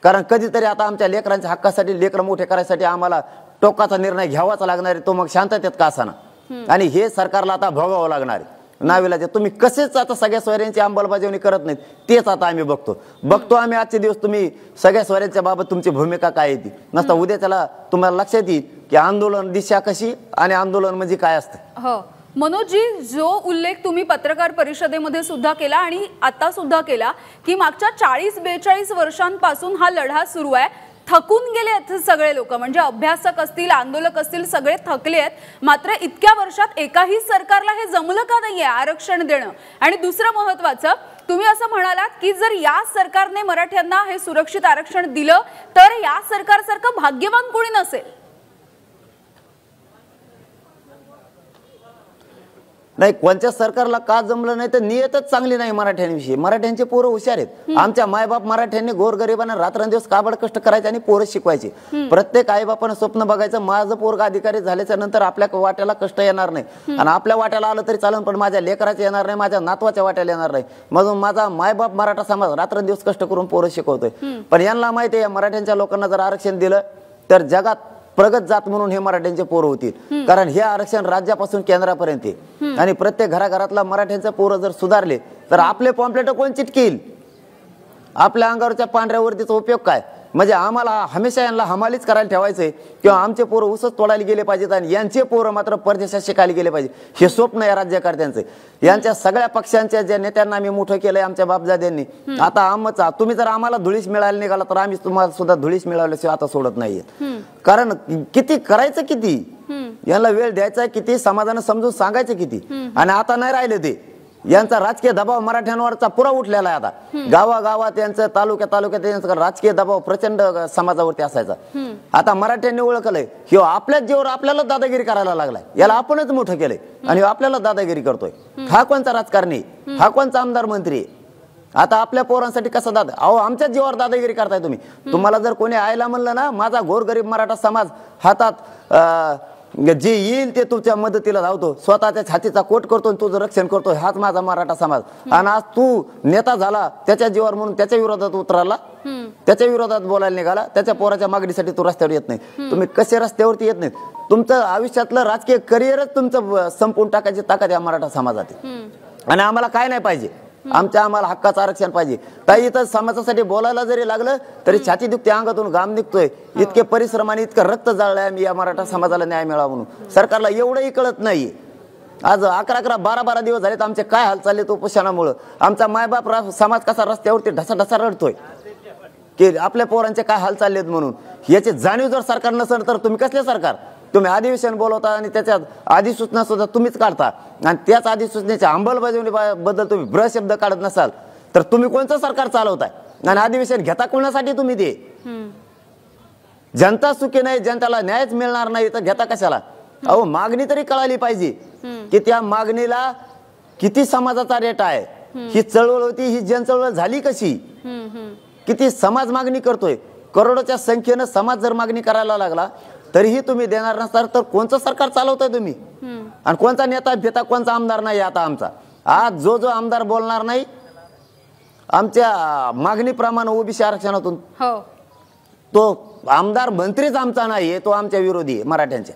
कारण कधीतरी आता आमच्या लेकरांच्या हक्कासाठी, लेकरं मोठे करायसाठी आम्हाला टोकाचा निर्णय घ्यावाच लागणार आहे. तो मग शांततेत का असाना. आणि हे सरकारला आता भोगावं लागणार आहे. नाविलाज तुम्ही कसेच आता सगळ्या सोयऱ्यांची अंमलबजावणी करत नाहीत तेच आता आम्ही बघतो आम्ही आजचे दिवस तुम्ही सगळ्या सोयऱ्यांच्या बाबत तुमची भूमिका काय येते. नसता उद्या त्याला तुम्हाला लक्षात येईल की आंदोलन दिशा कशी आणि आंदोलन म्हणजे काय असतं. मनोजजी, जो उल्लेख तुम्ही पत्रकार परिषदेमध्ये सुद्धा केला आणि आता सुद्धा केला की मागच्या 40-42 वर्षांपासून हा लढा सुरू आहे, थकून गेले आहेत सगळे लोक, म्हणजे अभ्यासक असतील, आंदोलक असतील, सगळे थकले आहेत. मात्र इतक्या वर्षात एकाही सरकारला हे जमलं का नाहीये आरक्षण देणं? आणि दुसरं महत्वाचं, तुम्ही असं म्हणालात की जर या सरकारने मराठ्यांना हे सुरक्षित आरक्षण दिलं तर या सरकारसारखं भाग्यवान कोणी नसेल. नाही, कोणत्या सरकारला का जमलं नाही तर नियतच चांगली नाही मराठ्यांविषयी. मराठ्यांचे पोरं हुशार आहेत. आमच्या मायबाप मराठ्यांनी गोरगरिबांना रात्रंदिवस काबड कष्ट करायचे आणि पोरं शिकवायचे. प्रत्येक आईबापानं स्वप्न बघायचं माझं पोरगा अधिकारी झाल्याच्या नंतर आपल्या वाट्याला कष्ट येणार नाही आणि आपल्या वाट्याला आलं तरी चालेल पण माझ्या लेकराचे येणार नाही, माझ्या नातवाच्या वाट्याला येणार नाही. म्हणून माझा मायबाप मराठा समाज रात्रंदिवस कष्ट करून पोरं शिकवतोय. पण यांना माहिती आहे मराठ्यांच्या लोकांना जर आरक्षण दिलं तर जगात प्रगत जात म्हणून हे मराठ्यांचे पोरं होतील. कारण हे आरक्षण राज्यापासून केंद्रापर्यंत आहे आणि प्रत्येक घराघरातला मराठ्यांचे पोरं जर सुधारले तर आपले पॉम्पलेट कोण चिटकील? आपल्या अंगावरच्या पांढऱ्या वर्दीचा उपयोग काय? म्हणजे आम्हाला हमेशा यांना हमालीच करायला ठेवायचंय किंवा आमचे पोरं उसच तोडायला गेले पाहिजेत आणि यांचे पोरं मात्र परदेशात शिकायला गेले पाहिजे. हे स्वप्न या राज्यकर्त्यांचं. यांच्या सगळ्या पक्षांच्या ज्या नेत्यांना आम्ही मोठं केलंय आमच्या बापजाद्यांनी. आता आमचा तुम्ही जर आम्हाला धुळीस मिळायला निघाला तर आम्ही तुम्हाला सुद्धा धुळीस मिळवल्याशिवाय आता सोडत नाहीये. कारण किती करायचं किती, यांना वेळ द्यायचा किती, समाजानं समजून सांगायचं किती. आणि आता नाही राहिले ते. यांचा राजकीय दबाव मराठ्यांवरचा पुरा उठलेला आहे. आता गावागावात यांचं, तालुक्यात यांचा राजकीय दबाव प्रचंड समाजावरती असायचा. आता मराठ्यांनी ओळखलंय हे आपल्याच जीवावर आपल्याला दादागिरी करायला लागलाय. याला आपणच मोठं केलंय आणि आपल्याला दादागिरी करतोय. हा कोणचा राजकारणी, हा कोणचा आमदार मंत्री? आता आपल्या पोरांसाठी कसं दादा? अहो आमच्याच जीवावर दादागिरी करताय तुम्ही. तुम्हाला जर कोणी आयला म्हणलं ना माझा गोरगरीब मराठा समाज हातात जे येईल ते तुमच्या मदतीला धावतो, स्वतःच्या छातीचा कोट करतो आणि तुझं रक्षण करतो, हाच माझा मराठा समाज. आणि आज तू नेता झाला त्याच्या जीवावर म्हणून त्याच्या विरोधात उतराला, त्याच्या विरोधात बोलायला निघाला, त्याच्या पोराच्या मागणीसाठी तू रस्त्यावर येत नाही. तुम्ही कसे रस्त्यावरती येत नाहीत? तुमचं आयुष्यातलं राजकीय करिअरच तुमचं संपवून टाकायची ताकद या मराठा समाजात. आणि आम्हाला काय नाही पाहिजे, आम्हाला हक्काचं आरक्षण पाहिजे. ताई इथं समाजासाठी बोलायला जरी लागलं तरी छाती दुखते, अंगातून घाम निघतोय. इतके परिश्रम आणि इतकं रक्त जाळलंय आम्ही या मराठा समाजाला न्याय मिळावा म्हणून. सरकारला एवढंही कळत नाहीये. आज 11-11, 12-12 दिवस झालेत आमचे काय हाल चालले उपोषणामुळं. आमचा मायबाप समाज कसा रस्त्यावरती ढसा रडतोय की आपल्या पोरांचे काय हाल चाललेत म्हणून. याची जाणीव जर सरकार नसेल तर तुम्ही कसले सरकार? तुम्ही अधिवेशन बोलवता आणि त्याच्यात अधिसूचना सुद्धा तुम्हीच काढता आणि त्याच अधिसूचनेच्या अंमलबजावणी बद्दल तुम्ही ब्रशब्द काढत नसाल तर तुम्ही कोणतं सरकार चालवताय आणि अधिवेशन घेता कोणासाठी तुम्ही ते? जनता सुखी नाही, जनताला न्यायच मिळणार नाही तर घेता कशाला? अहो मागणी तरी कळाली पाहिजे की त्या मागणीला किती समाजाचा रेट आहे. ही चळवळ होती, ही जनचळवळ झाली कशी? किती समाज मागणी करतोय? करोडोच्या संख्येनं समाज जर मागणी करायला लागला तरीही तुम्ही देणार नसणार तर कोणतं सरकार चालवताय तुम्ही? आणि कोणता नेता भेता, कोणता आमदार नाही आता आमचा. आज जो आमदार बोलणार नाही आमच्या मागणीप्रमाणे ओबीसी आरक्षणातून तो आमदार मंत्रीच आमचा नाहीये, तो आमच्या विरोधी मराठ्यांच्या.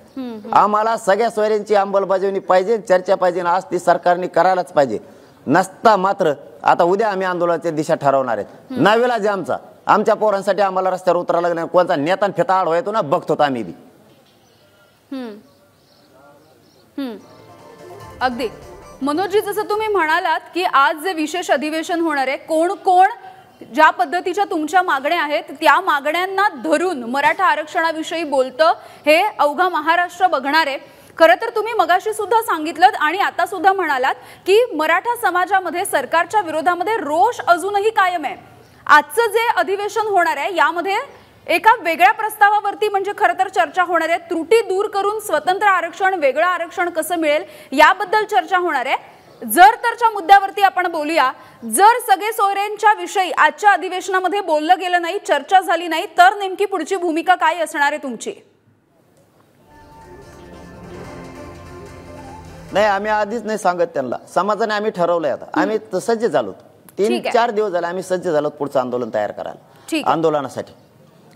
आम्हाला सगळ्या सोयऱ्यांची अंमलबजावणी पाहिजे, चर्चा पाहिजे, आज ती सरकारने करायलाच पाहिजे. नसता मात्र आता उद्या आम्ही आंदोलनाची दिशा ठरवणार आहेत. नावेलाज आमचा, आमच्या पोरांसाठी आम्हाला रस्त्यावर उतरायला लागलं. कोणता नेता फेता आडवा येतो ना बघतो आम्ही बी. अगदी मनोजजी, जसं तुम्ही म्हणालात की आज जे विशेष अधिवेशन होणार आहे, कोण कोण ज्या पद्धतीच्या तुमच्या मागण्या आहेत त्या मागण्यांना धरून मराठा आरक्षणाविषयी बोलतं हे अवघा महाराष्ट्र बघणार आहे. खरं तर तुम्ही मगाशी सुद्धा सांगितलं आणि आता सुद्धा म्हणालात की मराठा समाजामध्ये सरकारच्या विरोधामध्ये रोष अजूनही कायम आहे. आजचं जे अधिवेशन होणार आहे यामध्ये एका वेगळ्या प्रस्तावावरती म्हणजे खरं तर चर्चा होणार आहे. त्रुटी दूर करून स्वतंत्र आरक्षण, वेगळं आरक्षण कसं मिळेल याबद्दल चर्चा होणार आहे. जर तरच्या मुद्द्यावरती आपण बोलूया. जर सगळे सोयऱ्यांच्या विषयी आजच्या अधिवेशनामध्ये बोललं गेलं नाही, चर्चा झाली नाही तर नेमकी पुढची भूमिका काय असणार आहे तुमची? नाही, आम्ही आधीच नाही सांगत त्यांना. समाजाने आम्ही ठरवलंय. आता आम्ही सज्ज झालो. 3-4 दिवस झाले आम्ही सज्ज झालो पुढचं आंदोलन तयार करायला, आंदोलनासाठी.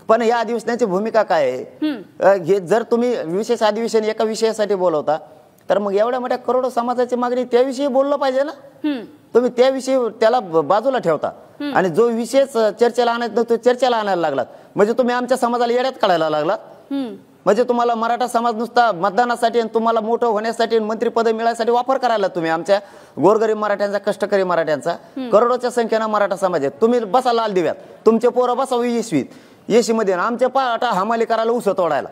पण या अधिवेशनाची भूमिका काय आहे? हे जर तुम्ही विशेष अधिवेशन एका विषयासाठी बोलवता तर मग एवढ्या मोठ्या करोडो समाजाची मागणी त्याविषयी बोललं पाहिजे ना. तुम्ही त्याविषयी त्याला बाजूला ठेवता आणि जो विषय चर्चेला आणायचा तो चर्चेला आणायला लागलात. म्हणजे तुम्ही आमच्या समाजाला येड्यात काढायला लागलात. म्हणजे तुम्हाला मराठा समाज नुसता मतदानासाठी आणि तुम्हाला मोठं होण्यासाठी मंत्रिपद मिळायसाठी वापर करायला तुम्ही आमच्या गोरगरीब मराठ्यांचा, कष्टकरी मराठ्यांचा, करोडोच्या संख्येनं मराठा समाज आहे. तुम्ही बसा लाल दिव्यात, तुमचे पोरं बसा येशी मध्ये, आमच्या पाटा हमाली करायला उस तोडायला.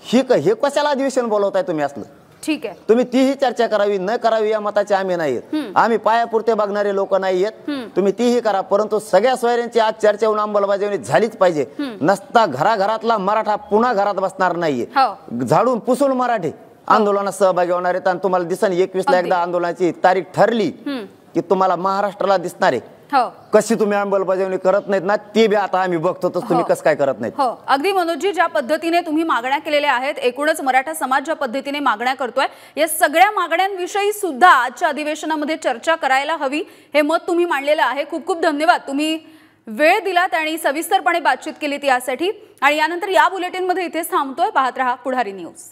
हे कशाला अधिवेशन बोलवताय तुम्ही असलं? ठीक आहे, तुम्ही तीही चर्चा करावी न करावी या मताचे आम्ही नाहीत. आम्ही पायापुरते बघणारे लोक नाहीयेत. तुम्ही तीही करा, परंतु सगळ्या सोयऱ्यांची आज चर्चा होऊन अंमलबजावणी झालीच पाहिजे. नसता घराघरातला मराठा पुन्हा घरात बसणार नाहीये. झाडून पुसून मराठी आंदोलनात सहभागी होणार आहेत. आणि तुम्हाला दिसन 21ला एकदा आंदोलनाची तारीख ठरली की तुम्हाला महाराष्ट्राला दिसणार आहे कशी तुम्ही अंमलबजावणी करत नाहीत ना, ते बी आता आम्ही बघतो तुम्ही कसं काय करत नाहीत. हो, अगदी मनोजजी, ज्या पद्धतीने तुम्ही मागण्या केलेल्या आहेत, एकूणच मराठा समाज ज्या पद्धतीने मागण्या करतोय, या सगळ्या मागण्यांविषयी सुद्धा आजच्या अधिवेशनामध्ये चर्चा करायला हवी हे मत तुम्ही मांडलेलं आहे. खूप खूप धन्यवाद. तुम्ही वेळ दिलात आणि सविस्तरपणे बातचीत केलीत यासाठी. आणि यानंतर या बुलेटिनमध्ये इथेच थांबतोय. पाहत रहा पुढारी न्यूज.